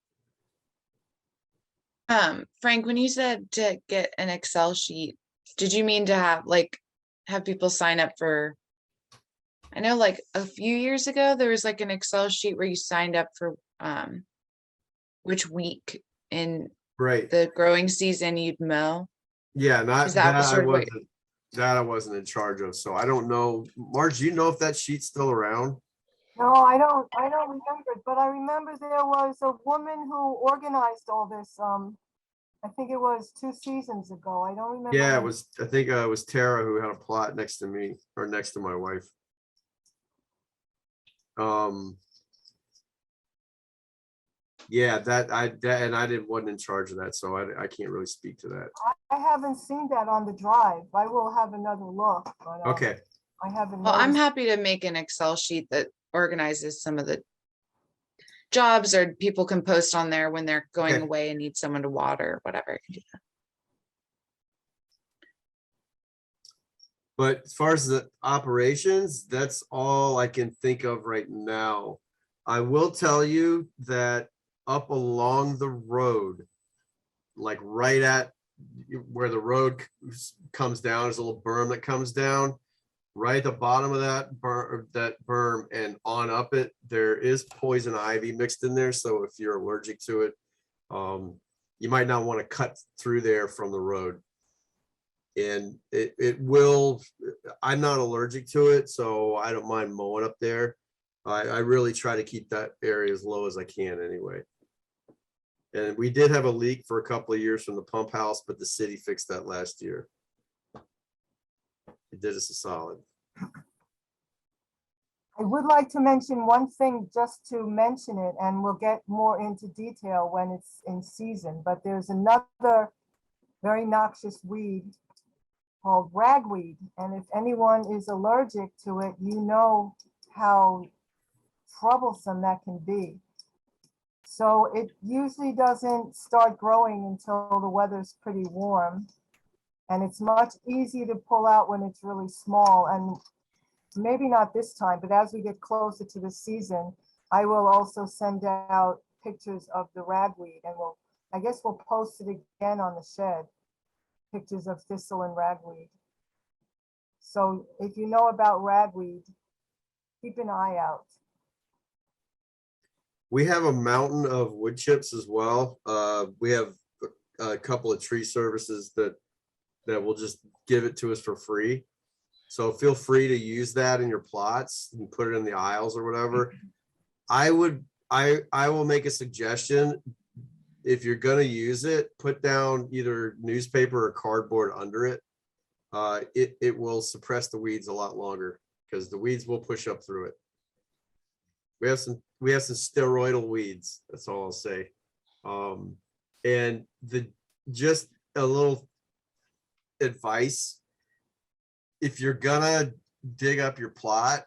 Frank, when you said to get an Excel sheet, did you mean to have people sign up for? I know like a few years ago, there was like an Excel sheet where you signed up for which week in the growing season you'd mow. Yeah, that I wasn't in charge of, so I don't know. Marge, do you know if that sheet's still around? No, I don't remember it, but I remember there was a woman who organized all this. I think it was 2 seasons ago. I don't remember. Yeah, I think it was Tara who had a plot next to me, or next to my wife. Yeah, I wasn't in charge of that, so I can't really speak to that. I haven't seen that on the drive. I will have another look. But, okay. I haven't. Well, I'm noticed. happy to make an Excel sheet that organizes some of the jobs, or people can post on there when they're going away and need someone to water, whatever. I can do that. But as far as the operations, that's all I can think of right now. I will tell you that up along the road, like right at where the road comes down, there's a little berm that comes down. Right at the bottom of that berm and on up it, there is poison ivy mixed in there. So if you're allergic to it, you might not want to cut through there from the road. And it will, I'm not allergic to it, so I don't mind mowing up there. I really try to keep that area as low as I can anyway. And we did have a leak for a couple of years from the pump house, but the city fixed that last year. It did us a solid. I would like to mention one thing, just to mention it, and we'll get more into detail when it's in season, but there's another very noxious weed called ragweed. And if anyone is allergic to it, you know how troublesome that can be. So it usually doesn't start growing until the weather's pretty warm. And it's much easier to pull out when it's really small. And maybe not this time, but as we get closer to the season, I will also send out pictures of the ragweed, and I guess we'll post it again on the shed, pictures of thistle and ragweed. So if you know about ragweed, keep an eye out. We have a mountain of wood chips as well. We have a couple of tree services that will just give it to us for free. So feel free to use that in your plots and put it in the aisles or whatever. I will make a suggestion. If you're gonna use it, put down either newspaper or cardboard under it. It will suppress the weeds a lot longer because the weeds will push up through it. We have some steroidal weeds. That's all I'll say. And just a little advice. If you're gonna dig up your plot,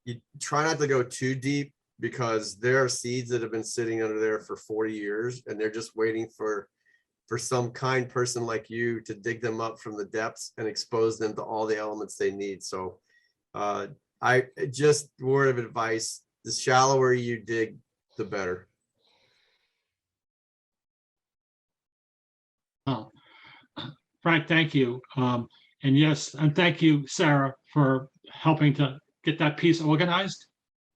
you try not to go too deep because there are seeds that have been sitting under there for 40 years and they're just waiting for some kind person like you to dig them up from the depths and expose them to all the elements they need. So I just word of advice, the shallower you dig, the better. Oh, Frank, thank you. And yes, and thank you, Sarah, for helping to get that piece organized.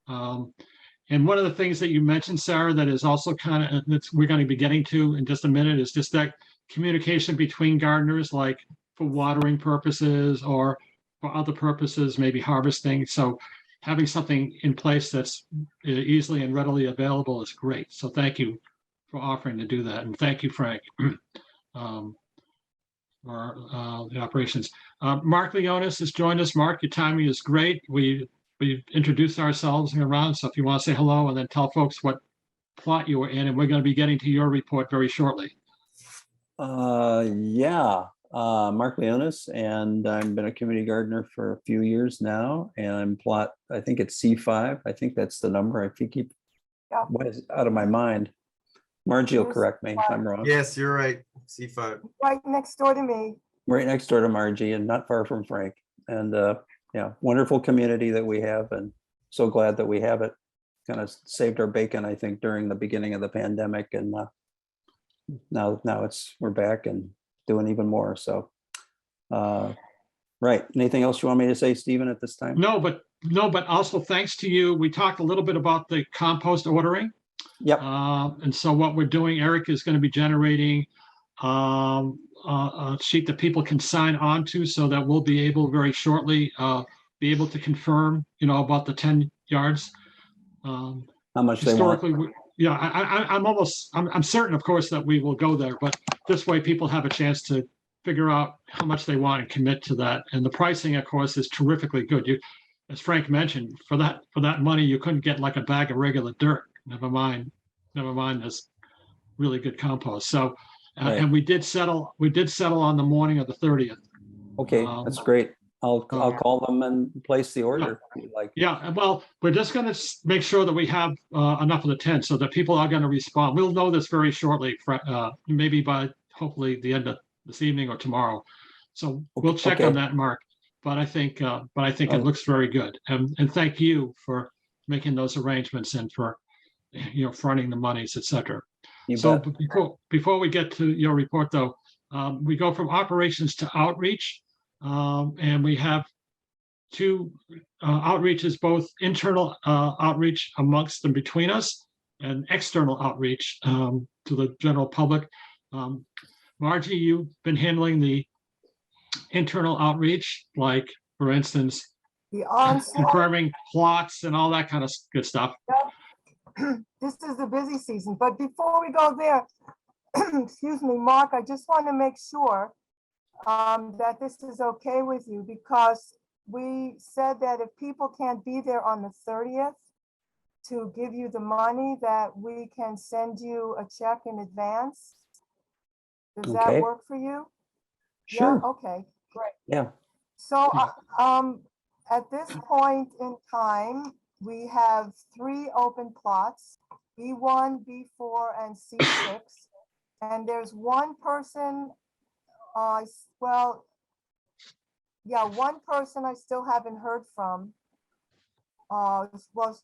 And one of the things that you mentioned, Sarah, that is also kind of, that we're going to be getting to in just a minute, is just that communication between gardeners, like for watering purposes or for other purposes, maybe harvesting. So having something in place that's easily and readily available is great. So thank you for offering to do that. And thank you, Frank, for the operations. Mark Leonis has joined us. Mark, your timing is great. We've introduced ourselves around, so if you want to say hello and then tell folks what plot you were in, and we're going to be getting to your report very shortly. Yeah, Mark Leonis, and I've been a community gardener for a few years now, and I'm plot, I think it's C5. I think that's the number. I keep what is out of my mind. Margie will correct me if I'm wrong. Yes, you're right. C5. Right next door to me. Right next door to Margie and not far from Frank. And yeah, wonderful community that we have, and so glad that we have it. Kind of saved our bacon, I think, during the beginning of the pandemic, and now we're back and doing even more. So, right. Anything else you want me to say, Stephen, at this time? No, but also thanks to you. We talked a little bit about the compost ordering. Yep. And so what we're doing, Eric is going to be generating a sheet that people can sign on to, so that we'll be able very shortly be able to confirm, about the 10 yards. How much historically, they want. Yeah, I'm certain, of course, that we will go there, but this way people have a chance to figure out how much they want and commit to that. And the pricing, of course, is terrifically good. As Frank mentioned, for that money, you couldn't get like a bag of regular dirt. Never mind this really good compost. So, Right. and we did settle on the morning of the 30th. Okay, that's great. I'll call them and place the order. Yeah, well, we're just going to make sure that we have enough of the 10 so that people are going to respond. We'll know this very shortly, maybe by hopefully the end of this evening or tomorrow. So we'll check on that, Mark. But I think it looks very good. And thank you for making those arrangements and for fronting the monies, etc. So before we get to your report, though, we go from operations to outreach. And we have two outreaches, both internal outreach amongst and between us, and external outreach to the general public. Margie, you've been handling the internal outreach, like, for instance, confirming plots and all that kind of good stuff. This is the busy season, but before we go there, excuse me, Mark, I just want to make sure that this is okay with you, because we said that if people can't be there on the 30th to give you the money, that we can send you a check in advance. Does that work for you? Sure. Yeah, okay, great. Yeah. So at this point in time, we have 3 open plots, B1, B4, and C6. And there's one person, one person I still haven't heard from. Well,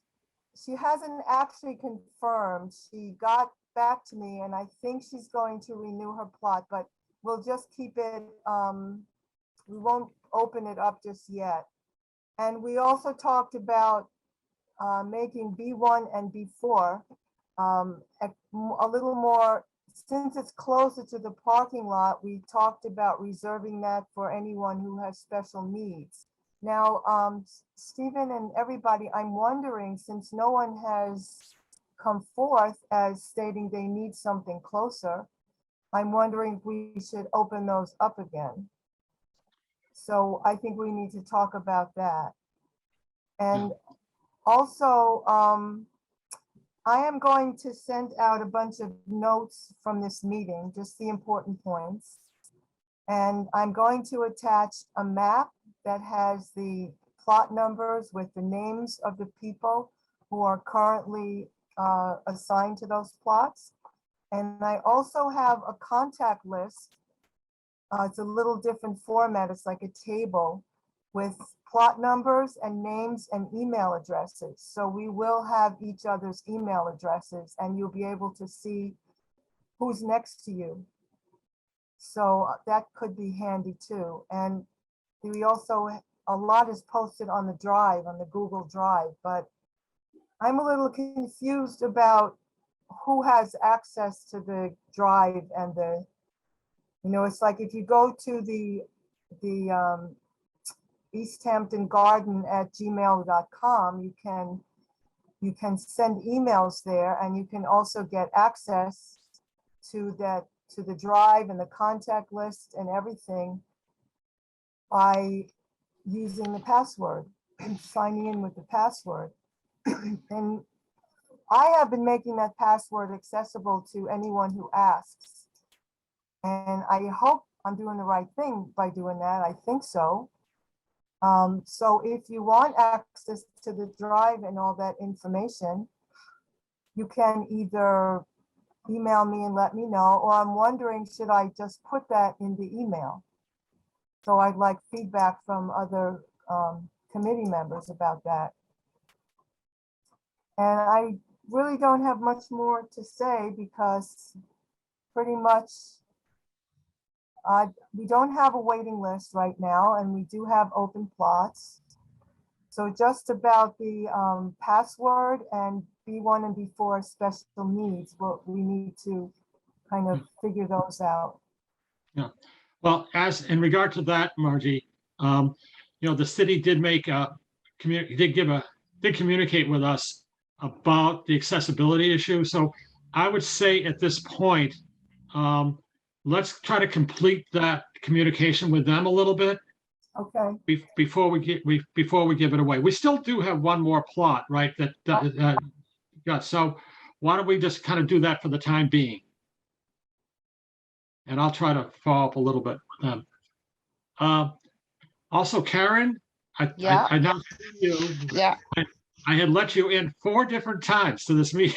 she hasn't actually confirmed. She got back to me, and I think she's going to renew her plot, but we'll just keep it, we won't open it up just yet. And we also talked about making B1 and B4 a little more, since it's closer to the parking lot, we talked about reserving that for anyone who has special needs. Now, Stephen and everybody, I'm wondering, since no one has come forth as stating they need something closer, I'm wondering if we should open those up again. So I think we need to talk about that. And also, I am going to send out a bunch of notes from this meeting, just the important points. And I'm going to attach a map that has the plot numbers with the names of the people who are currently assigned to those plots. And I also have a contact list. It's a little different format. It's like a table with plot numbers and names and email addresses. So we will have each other's email addresses and you'll be able to see who's next to you. So that could be handy too. And we also, a lot is posted on the drive, on the Google Drive, but I'm a little confused about who has access to the drive and the, you know, it's like if you go to the Easthampton Garden at gmail.com, you can send emails there, and you can also get access to the drive and the contact list and everything by using the password and signing in with the password. And I have been making that password accessible to anyone who asks. And I hope I'm doing the right thing by doing that. I think so. So if you want access to the drive and all that information, you can either email me and let me know, or I'm wondering, should I just put that in the email? So I'd like feedback from other committee members about that. And I really don't have much more to say because pretty much we don't have a waiting list right now, and we do have open plots. So just about the password and B1 and B4 special needs, we need to kind of figure those out. Yeah. Well, as in regard to that, Margie, you know, the city did make a did communicate with us about the accessibility issue. So I would say at this point, let's try to complete that communication with them a little bit. Okay. Before we give it away. We still do have one more plot, right? Yeah. So why don't we just kind of do that for the time being? And I'll try to follow up a little bit with them. Also, Karen, I now see you. Yeah. I had let you in 4 different times to this meeting.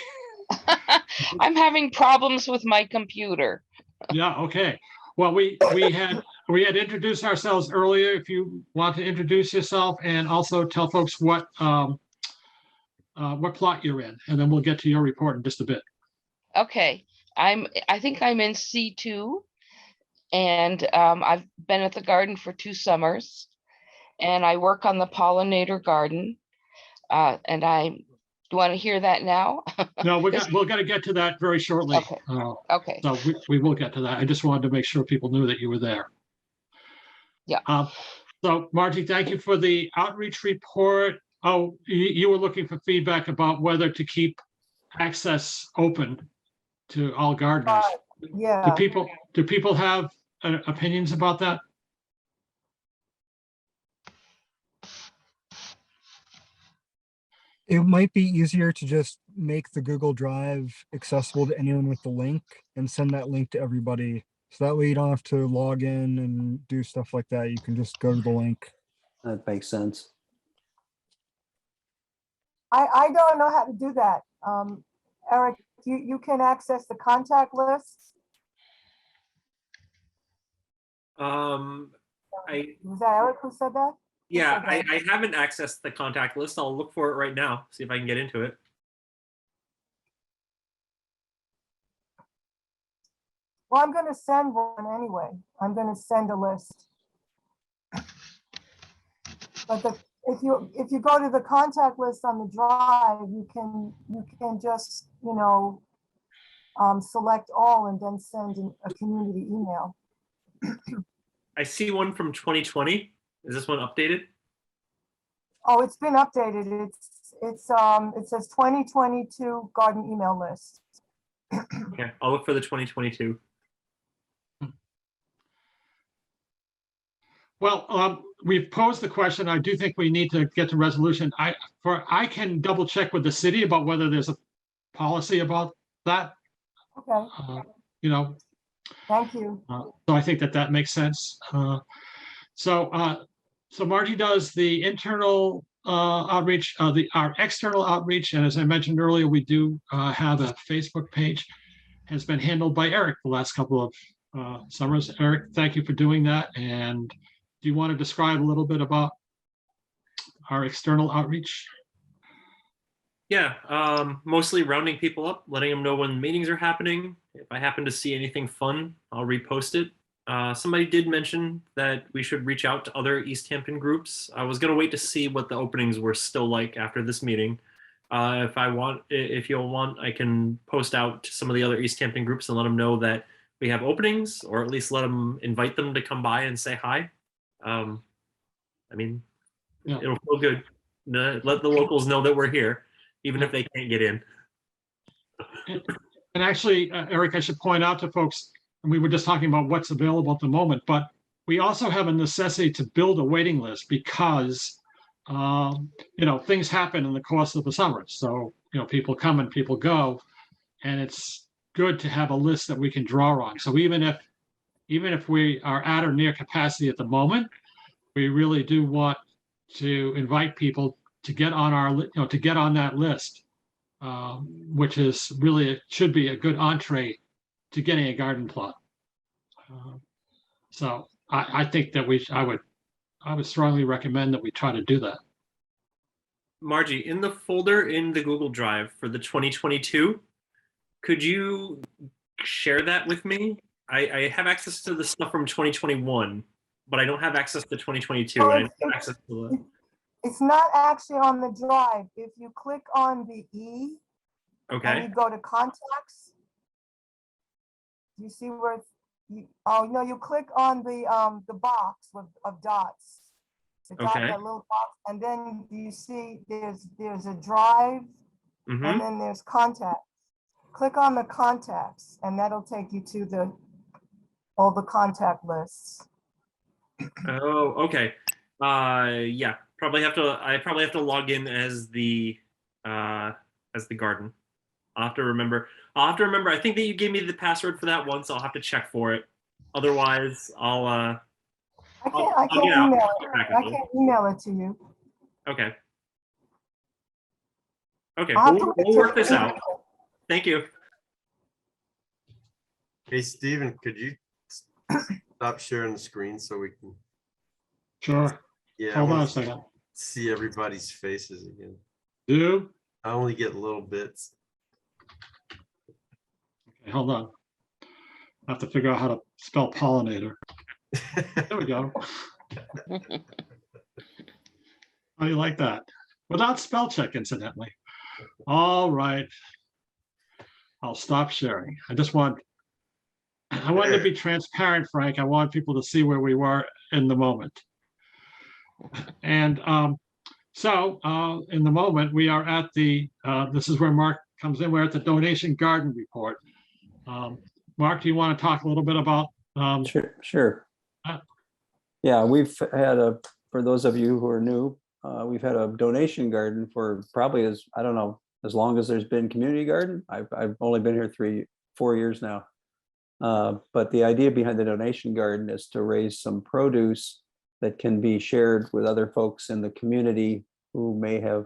I'm having problems with my computer. Yeah, okay. Well, we had introduced ourselves earlier. If you want to introduce yourself and also tell folks what plot you're in, and then we'll get to your report in just a bit. Okay, I think I'm in C2, and I've been at the garden for 2 summers, and I work on the pollinator garden. And do you want to hear that now? No, we're going to get to that very shortly. Okay. Okay. So we will get to that. I just wanted to make sure people knew that you were there. Yeah. So Margie, thank you for the outreach report. Oh, you were looking for feedback about whether to keep access open to all gardeners. Yeah. Do people have opinions about that? It might be easier to just make the Google Drive accessible to anyone with the link and send that link to everybody. So that way you don't have to log in and do stuff like that. You can just go to the link. That makes sense. I don't know how to do that. Eric, you can access the contact list. Was that Eric who said that? Yeah, I haven't accessed the contact list. I'll look for it right now, see if I can get into it. Well, I'm going to send one anyway. I'm going to send a list. But if you go to the contact list on the drive, you can just, select all and then send a community email. I see one from 2020. Is this one updated? Oh, it's been updated. It says 2022 garden email list. Okay, I'll look for the 2022. Well, we've posed the question. I do think we need to get to resolution. I can double check with the city about whether there's a policy about that. Okay. Thank you. So I think that makes sense. So Margie does the internal outreach, our external outreach, and as I mentioned earlier, we do have a Facebook page. Has been handled by Eric the last couple of summers. Eric, thank you for doing that. And do you want to describe a little bit about our external outreach? Yeah, mostly rounding people up, letting them know when meetings are happening. If I happen to see anything fun, I'll repost it. Somebody did mention that we should reach out to other Easthampton groups. I was going to wait to see what the openings were still like after this meeting. If you'll want, I can post out to some of the other Easthampton groups and let them know that we have openings, or at least invite them to come by and say hi. I mean, it'll feel good. Let the locals know that we're here, even if they can't get in. And actually, Eric, I should point out to folks, and we were just talking about what's available at the moment, but we also have a necessity to build a waiting list because things happen in the course of the summer. So, people come and people go, and it's good to have a list that we can draw on. So even if we are at or near capacity at the moment, we really do want to invite people to get on that list, which is really, it should be a good entree to getting a garden plot. So I think that I would strongly recommend that we try to do that. Margie, in the folder in the Google Drive for the 2022, could you share that with me? I have access to the stuff from 2021, but I don't have access to 2022. And I don't have access to It's not actually on the drive. If you click on the E, and you go to contacts, you see where you click on the box of dots. The dot, that little box, and then you see there's a drive, and then there's contacts. Click on the contacts, and that'll take you to all the contact lists. Oh, okay. Yeah, I probably have to log in as the garden. I'll have to remember. I think that you gave me the password for that once. I'll have to check for it. Otherwise, I can't email it to you. Okay. Okay, we'll work this out. Thank you. Hey, Steven, could you stop sharing the screen so we can? Sure. Yeah. Hold on a second. See everybody's faces again. I only get little bits. Okay, hold on. I have to figure out how to spell pollinator. There we go. How do you like that? Without spell check, incidentally. All right. I'll stop sharing. I wanted to be transparent, Frank. I want people to see where we were in the moment. And so in the moment, we are at this is where Mark comes in. We're at the donation garden report. Mark, do you want to talk a little bit about? Sure. Yeah, we've had for those of you who are new, we've had a donation garden for probably as long as there's been community garden. I've only been here 4 years now. But the idea behind the donation garden is to raise some produce that can be shared with other folks in the community who may have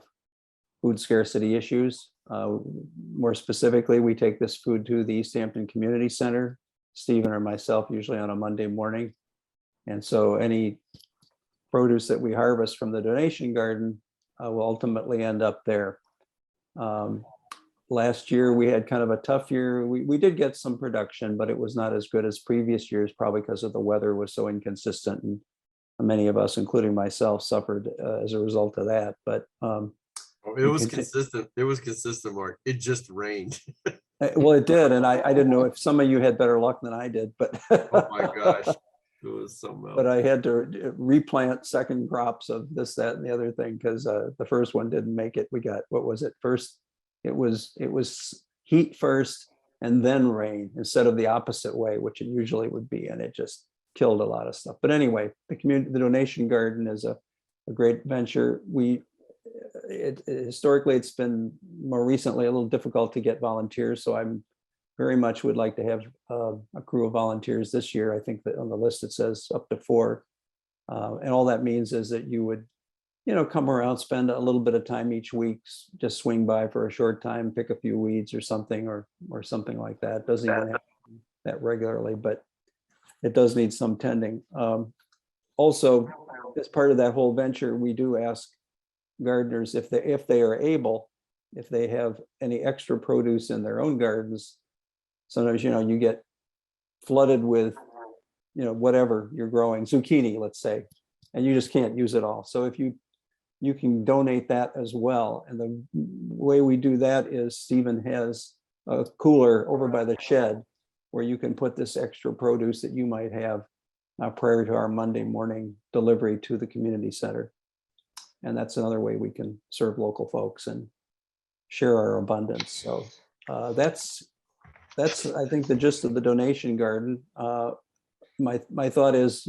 food scarcity issues. More specifically, we take this food to the Easthampton Community Center, Stephen or myself, usually on a Monday morning. And so any produce that we harvest from the donation garden will ultimately end up there. Last year, we had kind of a tough year. We did get some production, but it was not as good as previous years, probably because of the weather was so inconsistent. And many of us, including myself, suffered as a result of that. But it was consistent. It was consistent, Mark. It just rained. well, it did, and I didn't know if some of you had better luck than I did, but oh my gosh, it was so mellow. But I had to replant second crops of this, that, and the other thing because the first one didn't make it. We got, what was it first? It was heat first and then rain instead of the opposite way, which it usually would be, and it just killed a lot of stuff. But anyway, the donation garden is a great venture. Historically, it's been more recently a little difficult to get volunteers, so I'm very much would like to have a crew of volunteers this year. I think that on the list it says up to 4, and all that means is that you would, come around, spend a little bit of time each week, just swing by for a short time, pick a few weeds or something, or something like that. Doesn't even happen that regularly, but it does need some tending. Also, as part of that whole venture, we do ask gardeners if they are able, if they have any extra produce in their own gardens. Sometimes, you get flooded with, whatever you're growing, zucchini, let's say, and you just can't use it all. So if you can donate that as well. And the way we do that is Stephen has a cooler over by the shed where you can put this extra produce that you might have prior to our Monday morning delivery to the community center. And that's another way we can serve local folks and share our abundance. So that's I think the gist of the donation garden. My thought is,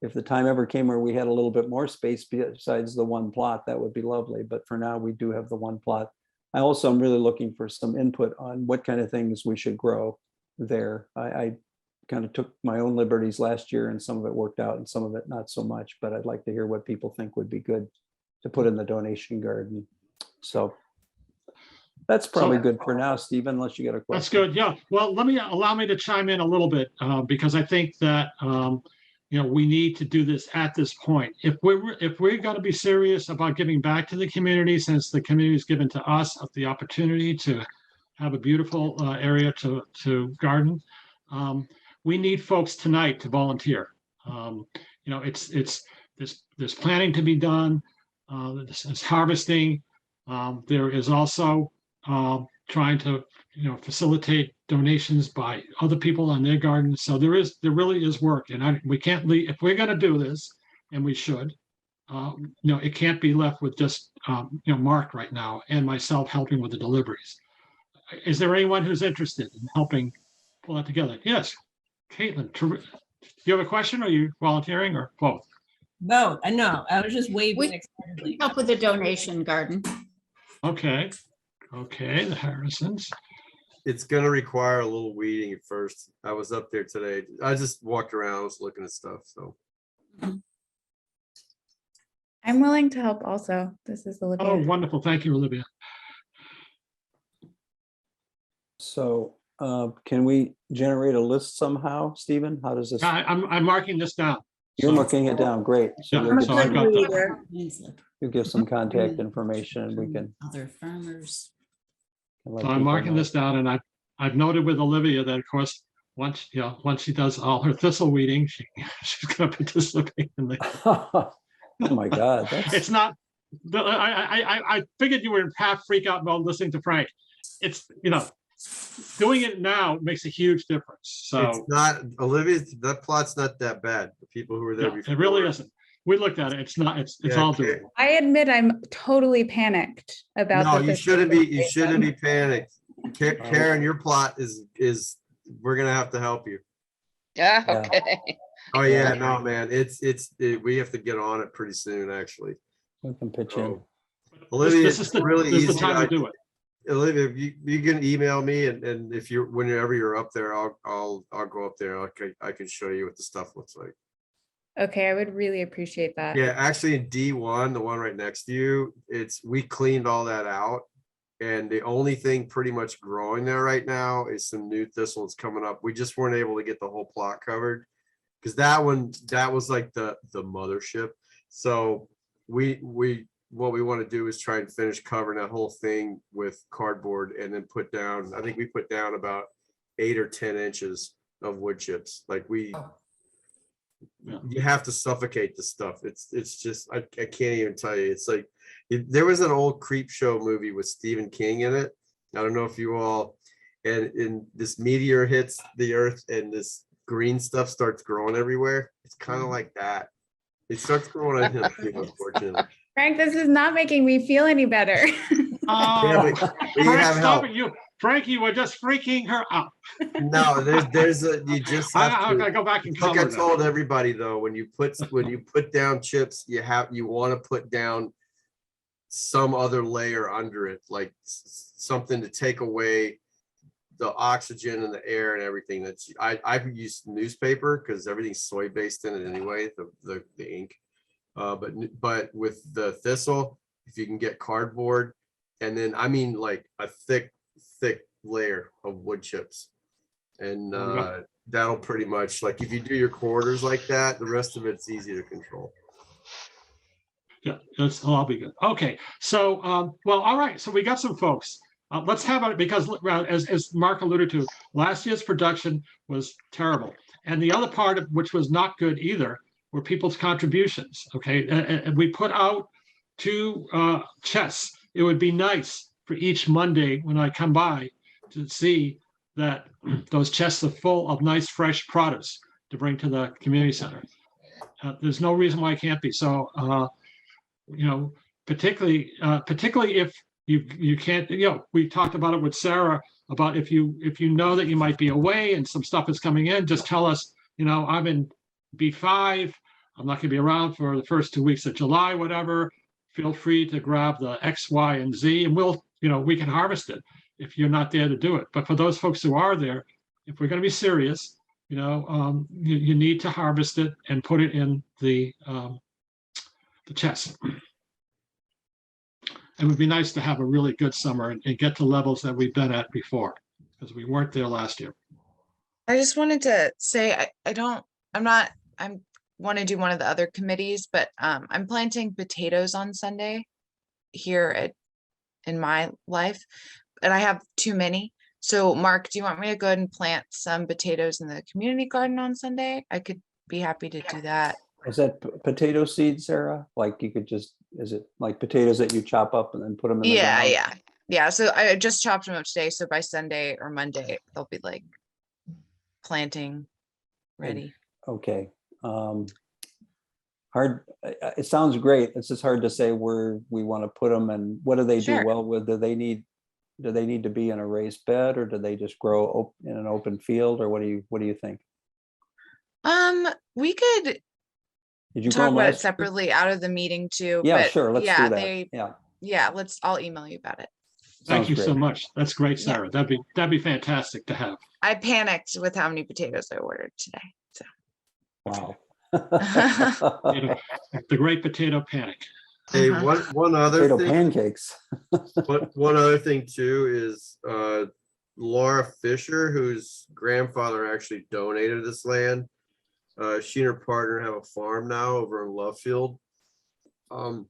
if the time ever came where we had a little bit more space besides the one plot, that would be lovely. But for now, we do have the one plot. I also am really looking for some input on what kind of things we should grow there. I kind of took my own liberties last year, and some of it worked out and some of it not so much. But I'd like to hear what people think would be good to put in the donation garden. So that's probably good for now, Stephen, unless you got a question. That's good. Yeah. Well, allow me to chime in a little bit because I think that we need to do this at this point. If we're going to be serious about giving back to the community, since the community has given to us the opportunity to have a beautiful area to garden, we need folks tonight to volunteer. There's planning to be done. There's harvesting. There is also trying to facilitate donations by other people on their gardens. So there really is work, and we can't leave if we're going to do this, and we should. It can't be left with just Mark right now and myself helping with the deliveries. Is there anyone who's interested in helping pull that together? Yes, Caitlyn. Do you have a question? Or are you volunteering, or both? Both. I know. I was just waving excitedly. Help with the donation garden. Okay, the Harrisons. It's gonna require a little weeding at first. I was up there today. I just walked around, I was looking at stuff. So I'm willing to help also. This is Olivia. Oh, wonderful. Thank you, Olivia. So can we generate a list somehow, Stephen? How does this? I'm marking this down. You're marking it down. Great. So Yeah, so I've got that. you give some contact information and we can. Other farmers. So I'm marking this down, and I've noted with Olivia that, of course, once she does all her thistle weeding, she's going to participate in the. Oh my God! It's not. I figured you were in half freak out mode listening to Frank. It's doing it now makes a huge difference. So it's not, Olivia. That plot's not that bad. The people who were there before. It really isn't. We looked at it. It's not. It's all doable. I admit I'm totally panicked about. No, you shouldn't be. You shouldn't be panicked. Karen, your plot is. We're gonna have to help you. Yeah. Okay. Oh yeah, no man, we have to get on it pretty soon. Actually, we can pitch in. Olivia, this is really easy. The time to do it. Olivia, you can email me, and if whenever you're up there, I'll go up there. I can show you what the stuff looks like. Okay, I would really appreciate that. Yeah, actually in D1, the one right next to you, we cleaned all that out. And the only thing pretty much growing there right now is some new thistle that's coming up. We just weren't able to get the whole plot covered because that was like the mothership. So what we want to do is try and finish covering that whole thing with cardboard and then put down, I think we put down about 8 or 10 inches of wood chips. Like you have to suffocate the stuff. It's just, I can't even tell you. It's like, there was an old Creep Show movie with Stephen King in it. I don't know if you all, and this meteor hits the earth and this green stuff starts growing everywhere. It's kind of like that. It starts growing on him too, unfortunately. Frank, this is not making me feel any better. Yeah, but you Frank, have stop help. it. Frank, you were just freaking her out. No, you just have I to. gotta go back and It's like I color that. told everybody though, when you put down chips, you want to put down some other layer under it, like something to take away the oxygen and the air and everything. That's I've used newspaper because everything's soy based in it anyway, the ink. But with the thistle, if you can get cardboard, and then I mean like a thick layer of wood chips, and that'll pretty much, like, if you do your quarters like that, the rest of it's easy to control. Yeah, that's all be good. Okay, so well, all right. So we got some folks. Let's have it, because as Mark alluded to, last year's production was terrible, and the other part of which was not good either were people's contributions. Okay, and we put out 2 chests. It would be nice for each Monday when I come by to see that those chests are full of nice fresh produce to bring to the community center. There's no reason why it can't be. So particularly if you can't, we talked about it with Sarah about if you know that you might be away and some stuff is coming in, just tell us, I'm in B5, I'm not going to be around for the first 2 weeks of July, whatever. Feel free to grab the X, Y, and Z, and we can harvest it if you're not there to do it. But for those folks who are there, if we're going to be serious, you need to harvest it and put it in the chest. It would be nice to have a really good summer and get to levels that we've been at before, because we weren't there last year. I just wanted to say, I want to do one of the other committees, but I'm planting potatoes on Sunday here in my life, and I have too many. So Mark, do you want me to go ahead and plant some potatoes in the community garden on Sunday? I could be happy to do that. Is that potato seeds, Sarah? Like you could just, is it like potatoes that you chop up and then put them in the ground? Yeah. So I just chopped them up today. So by Sunday or Monday, they'll be like planting ready. Okay. Hard. It sounds great. It's just hard to say where we want to put them and what do they do well with. Do they need to be in a raised bed, or do they just grow in an open field, or what do you think? We could talk about it separately out of the meeting too. Yeah, but sure. Let's do that. I'll email you about it. Thank you so much. That's great, Sarah. That'd be fantastic to have. I panicked with how many potatoes I ordered today. So. Wow. The great potato panic. Hey, one other potato thing, pancakes. one other thing too is Laura Fisher, whose grandfather actually donated this land. She and her partner have a farm now over in Lovefield, called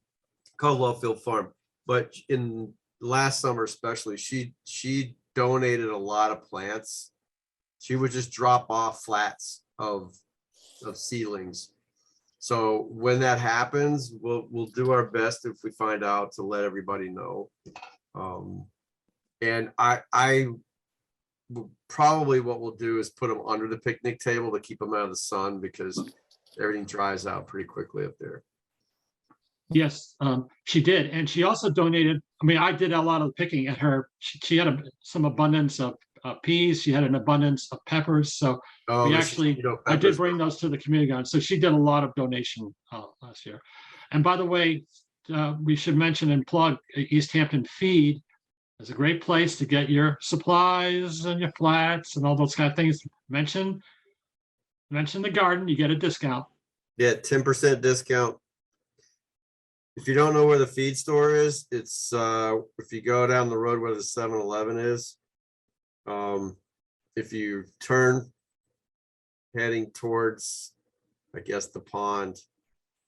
Lovefield Farm. But in last summer especially, she donated a lot of plants. She would just drop off flats of seedlings. So when that happens, we'll do our best, if we find out, to let everybody know. And I probably what we'll do is put them under the picnic table to keep them out of the sun, because everything dries out pretty quickly up there. Yes, she did. And she also donated, I did a lot of the picking at her. She had some abundance of peas. She had an abundance of peppers. So I did bring those to the community garden. So she did a lot of donation last year. And by the way, we should mention and plug Easthampton Feed. It's a great place to get your supplies and your flats and all those kind of things. Mention the garden, you get a discount. Yeah, 10% discount. If you don't know where the feed store is, it's if you go down the road where the 7-Eleven is, if you turn heading towards, I guess, the pond,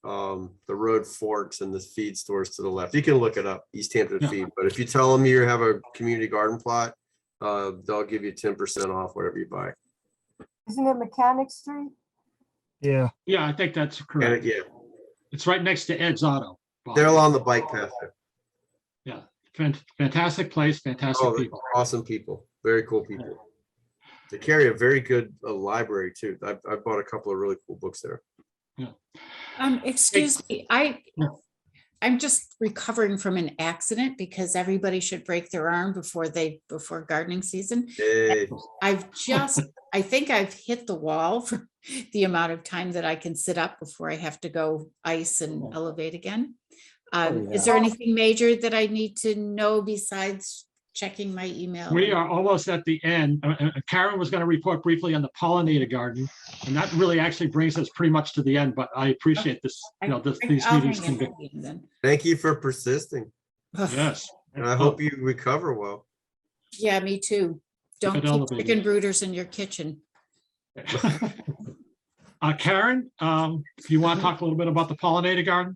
the road forks and the feed stores to the left. You can look it up, Easthampton Feed. But if you tell them you have a community garden plot, they'll give you 10% off whatever you buy. Isn't it Mechanic Street? Yeah. Yeah, I think that's And correct. yeah, It's right next to Ed's Auto. they're along the bike path there. Yeah, fantastic place, fantastic Oh, they're people. awesome people, very cool people. They carry a very good library too. I've bought a couple of really cool books there. Excuse me, I'm just recovering from an accident because everybody should break their arm before gardening season. Hey. I think I've hit the wall for the amount of time that I can sit up before I have to go ice and elevate again. Is there anything major that I need to know besides checking my email? We are almost at the end. Karen was going to report briefly on the pollinator garden, and that really actually brings us pretty much to the end, but I appreciate this, these I'll meetings hang can in be. then. Thank you for persisting. Yes. And I hope you recover well. Yeah, me too. Don't keep elevated. chicken brooders in your kitchen. Karen, do you want to talk a little bit about the pollinator garden?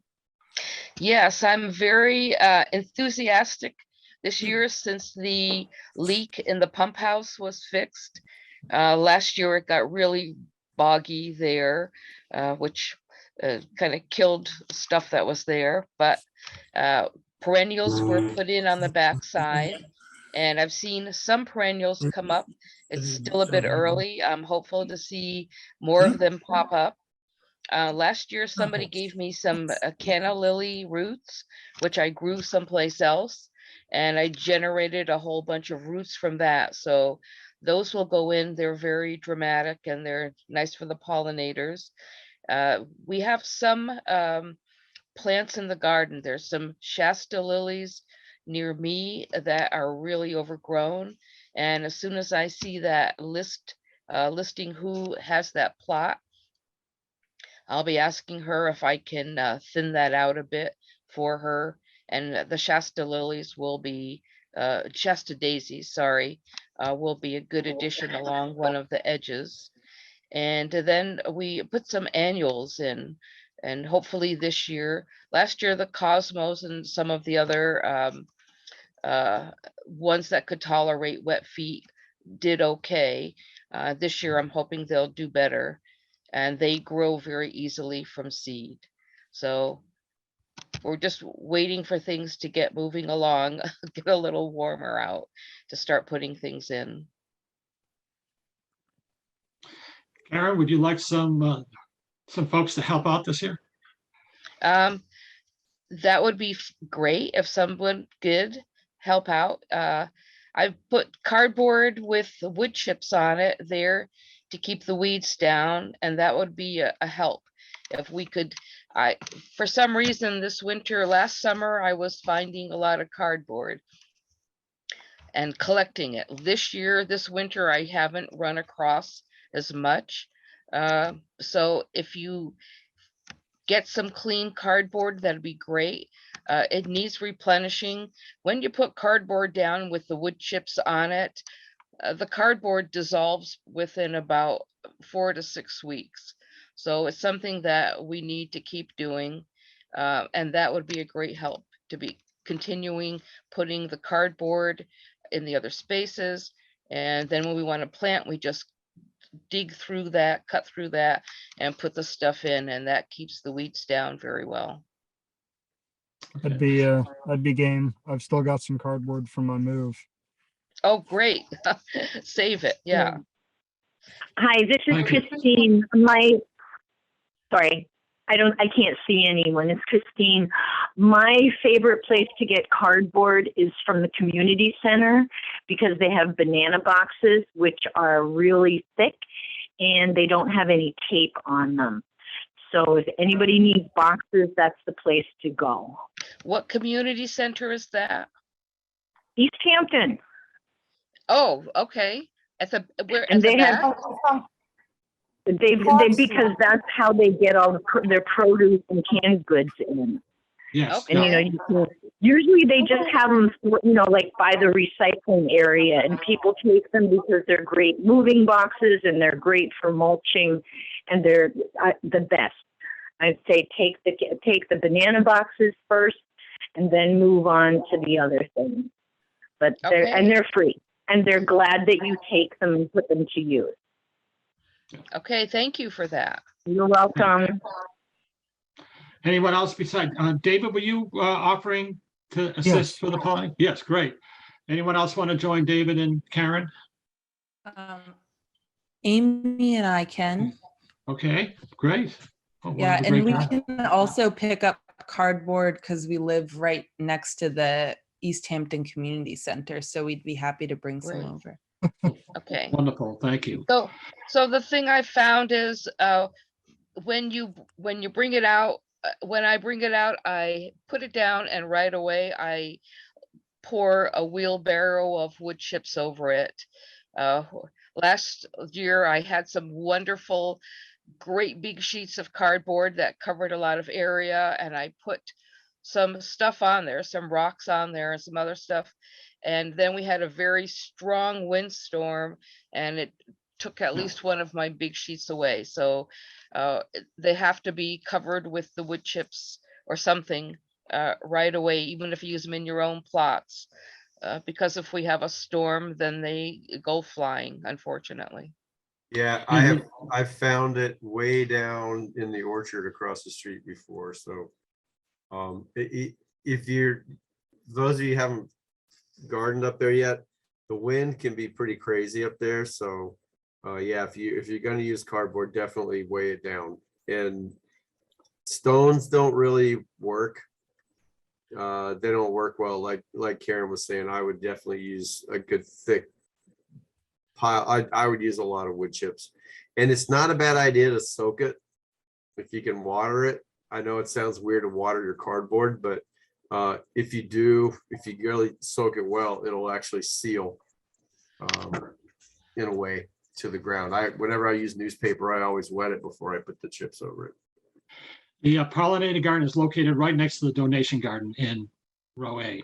Yes, I'm very enthusiastic this year since the leak in the pump house was fixed. Last year it got really boggy there, which kind of killed stuff that was there, but perennials were put in on the backside, and I've seen some perennials come up. It's still a bit early. I'm hopeful to see more of them pop up. Last year, somebody gave me some canna lily roots, which I grew someplace else, and I generated a whole bunch of roots from that. So those will go in. They're very dramatic and they're nice for the pollinators. We have some plants in the garden. There's some Shasta lilies near me that are really overgrown. And as soon as I see that listing who has that plot, I'll be asking her if I can thin that out a bit for her. And the Shasta lilies will be, Shasta daisies, sorry, will be a good addition along one of the edges. And then we put some annuals in, and hopefully this year, last year, the Cosmos and some of the other ones that could tolerate wet feet did okay. This year, I'm hoping they'll do better. And they grow very easily from seed. So we're just waiting for things to get moving along, get a little warmer out to start putting things in. Karen, would you like some folks to help out this year? That would be great if someone could help out. I've put cardboard with wood chips on it there to keep the weeds down, and that would be a help if we could. For some reason this winter, last summer, I was finding a lot of cardboard and collecting it. This year, this winter, I haven't run across as much. So if you get some clean cardboard, that'd be great. It needs replenishing. When you put cardboard down with the wood chips on it, the cardboard dissolves within about 4 to 6 weeks. So it's something that we need to keep doing. And that would be a great help to be continuing putting the cardboard in the other spaces. And then when we want to plant, we just dig through that, cut through that, and put the stuff in, and that keeps the weeds down very well. I'd be game. I've still got some cardboard from my move. Oh, great. Save it. Yeah. Hi, this is Christine. Sorry, I can't see anyone. It's Christine. My favorite place to get cardboard is from the community center because they have banana boxes, which are really thick and they don't have any tape on them. So if anybody needs boxes, that's the place to go. What community center is that? Easthampton. Oh, okay. Where? And they have because that's how they get all their produce and canned goods in. Yes. And usually they just have them, like by the recycling area, and people take them because they're great moving boxes and they're great for mulching, and they're the best. I'd say take the banana boxes first, and then move on to the other things. But they're free, and they're glad that you take them and put them to use. Okay, thank you for that. You're welcome. Anyone else besides, David, were you offering to assist Yes. for the polling? Yes, great. Anyone else want to join David and Karen? Amy and I can. Okay, great. Oh, one Yeah, of the and great we guys. can also pick up cardboard because we live right next to the Easthampton Community Center. So we'd be happy to bring some Great. over. Okay. Wonderful, thank you. So the thing I found is when you bring it out, when I bring it out, I put it down and right away I pour a wheelbarrow of wood chips over it. Last year I had some wonderful, great big sheets of cardboard that covered a lot of area, and I put some stuff on there, some rocks on there and some other stuff. And then we had a very strong windstorm and it took at least one of my big sheets away. So they have to be covered with the wood chips or something right away, even if you use them in your own plots. Because if we have a storm, then they go flying, unfortunately. Yeah, I've found it way down in the orchard across the street before. So if you're, those of you who haven't gardened up there yet, the wind can be pretty crazy up there. So yeah, if you're going to use cardboard, definitely weigh it down. And stones don't really work. They don't work well. Like Karen was saying, I would definitely use a good thick pile. I would use a lot of wood chips, and it's not a bad idea to soak it if you can water it. I know it sounds weird to water your cardboard, but if you really soak it well, it'll actually seal in a way to the ground. Whenever I use newspaper, I always wet it before I put the chips over it. The pollinated garden is located right next to the donation garden in row A.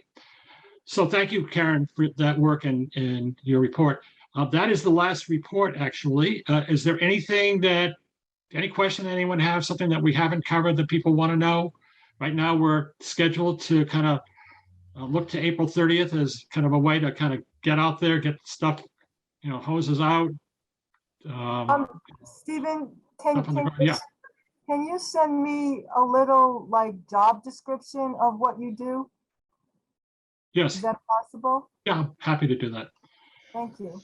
So thank you, Karen, for that work and your report. That is the last report, actually. Is there anything any question that anyone have, something that we haven't covered that people want to know? Right now, we're scheduled to kind of look to April 30th as kind of a way to kind of get out there, get stuff, hoses out. Stephen, Yeah. can you send me a little job description of what you do? Yes. Is that possible? Yeah, I'm happy to do that. Thank you.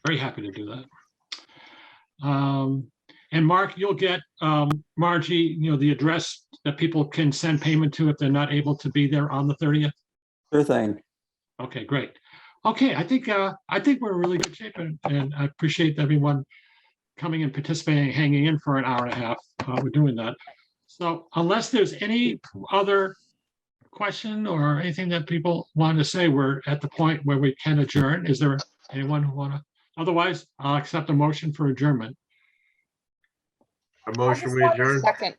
Very happy to do that. And Mark, you'll get Margie, the address that people can send payment to if they're not able to be there on the 30th. Sure thing. Okay, great. Okay, I think we're in really good shape, and I appreciate everyone coming and participating, hanging in for an hour and a half. We're doing that. So unless there's any other question or anything that people want to say, we're at the point where we can adjourn. Is there anyone who want to? Otherwise, I'll accept a motion for adjournment. A motion we adjourn. Second.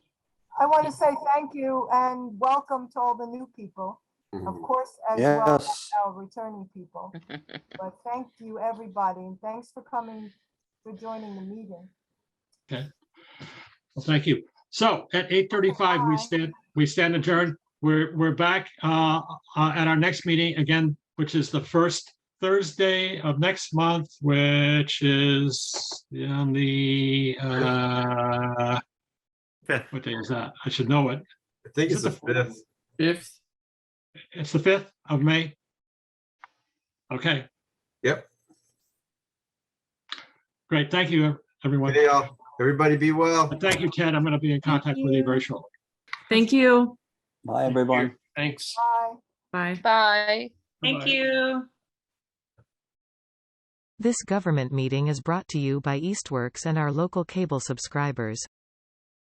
I want to say thank you and welcome to all the new people, of course, as well as our returning people. But thank you, everybody, and thanks for coming, for joining the meeting. Okay. Well, thank you. So at 8:35, we stand adjourned. We're back at our next meeting again, which is the first Thursday of next month, which is on the what day is that? I should know it. I think it's the 5th. 5th. It's the 5th of May. Okay. Yep. Great. Thank you, everyone. Hey, y'all. Everybody be well. And thank you, Ted. I'm going to be in contact with you very shortly. Thank you. Bye, everyone. Thanks. Bye. Bye. Bye. Thank you. This government meeting is brought to you by Eastworks and our local cable subscribers.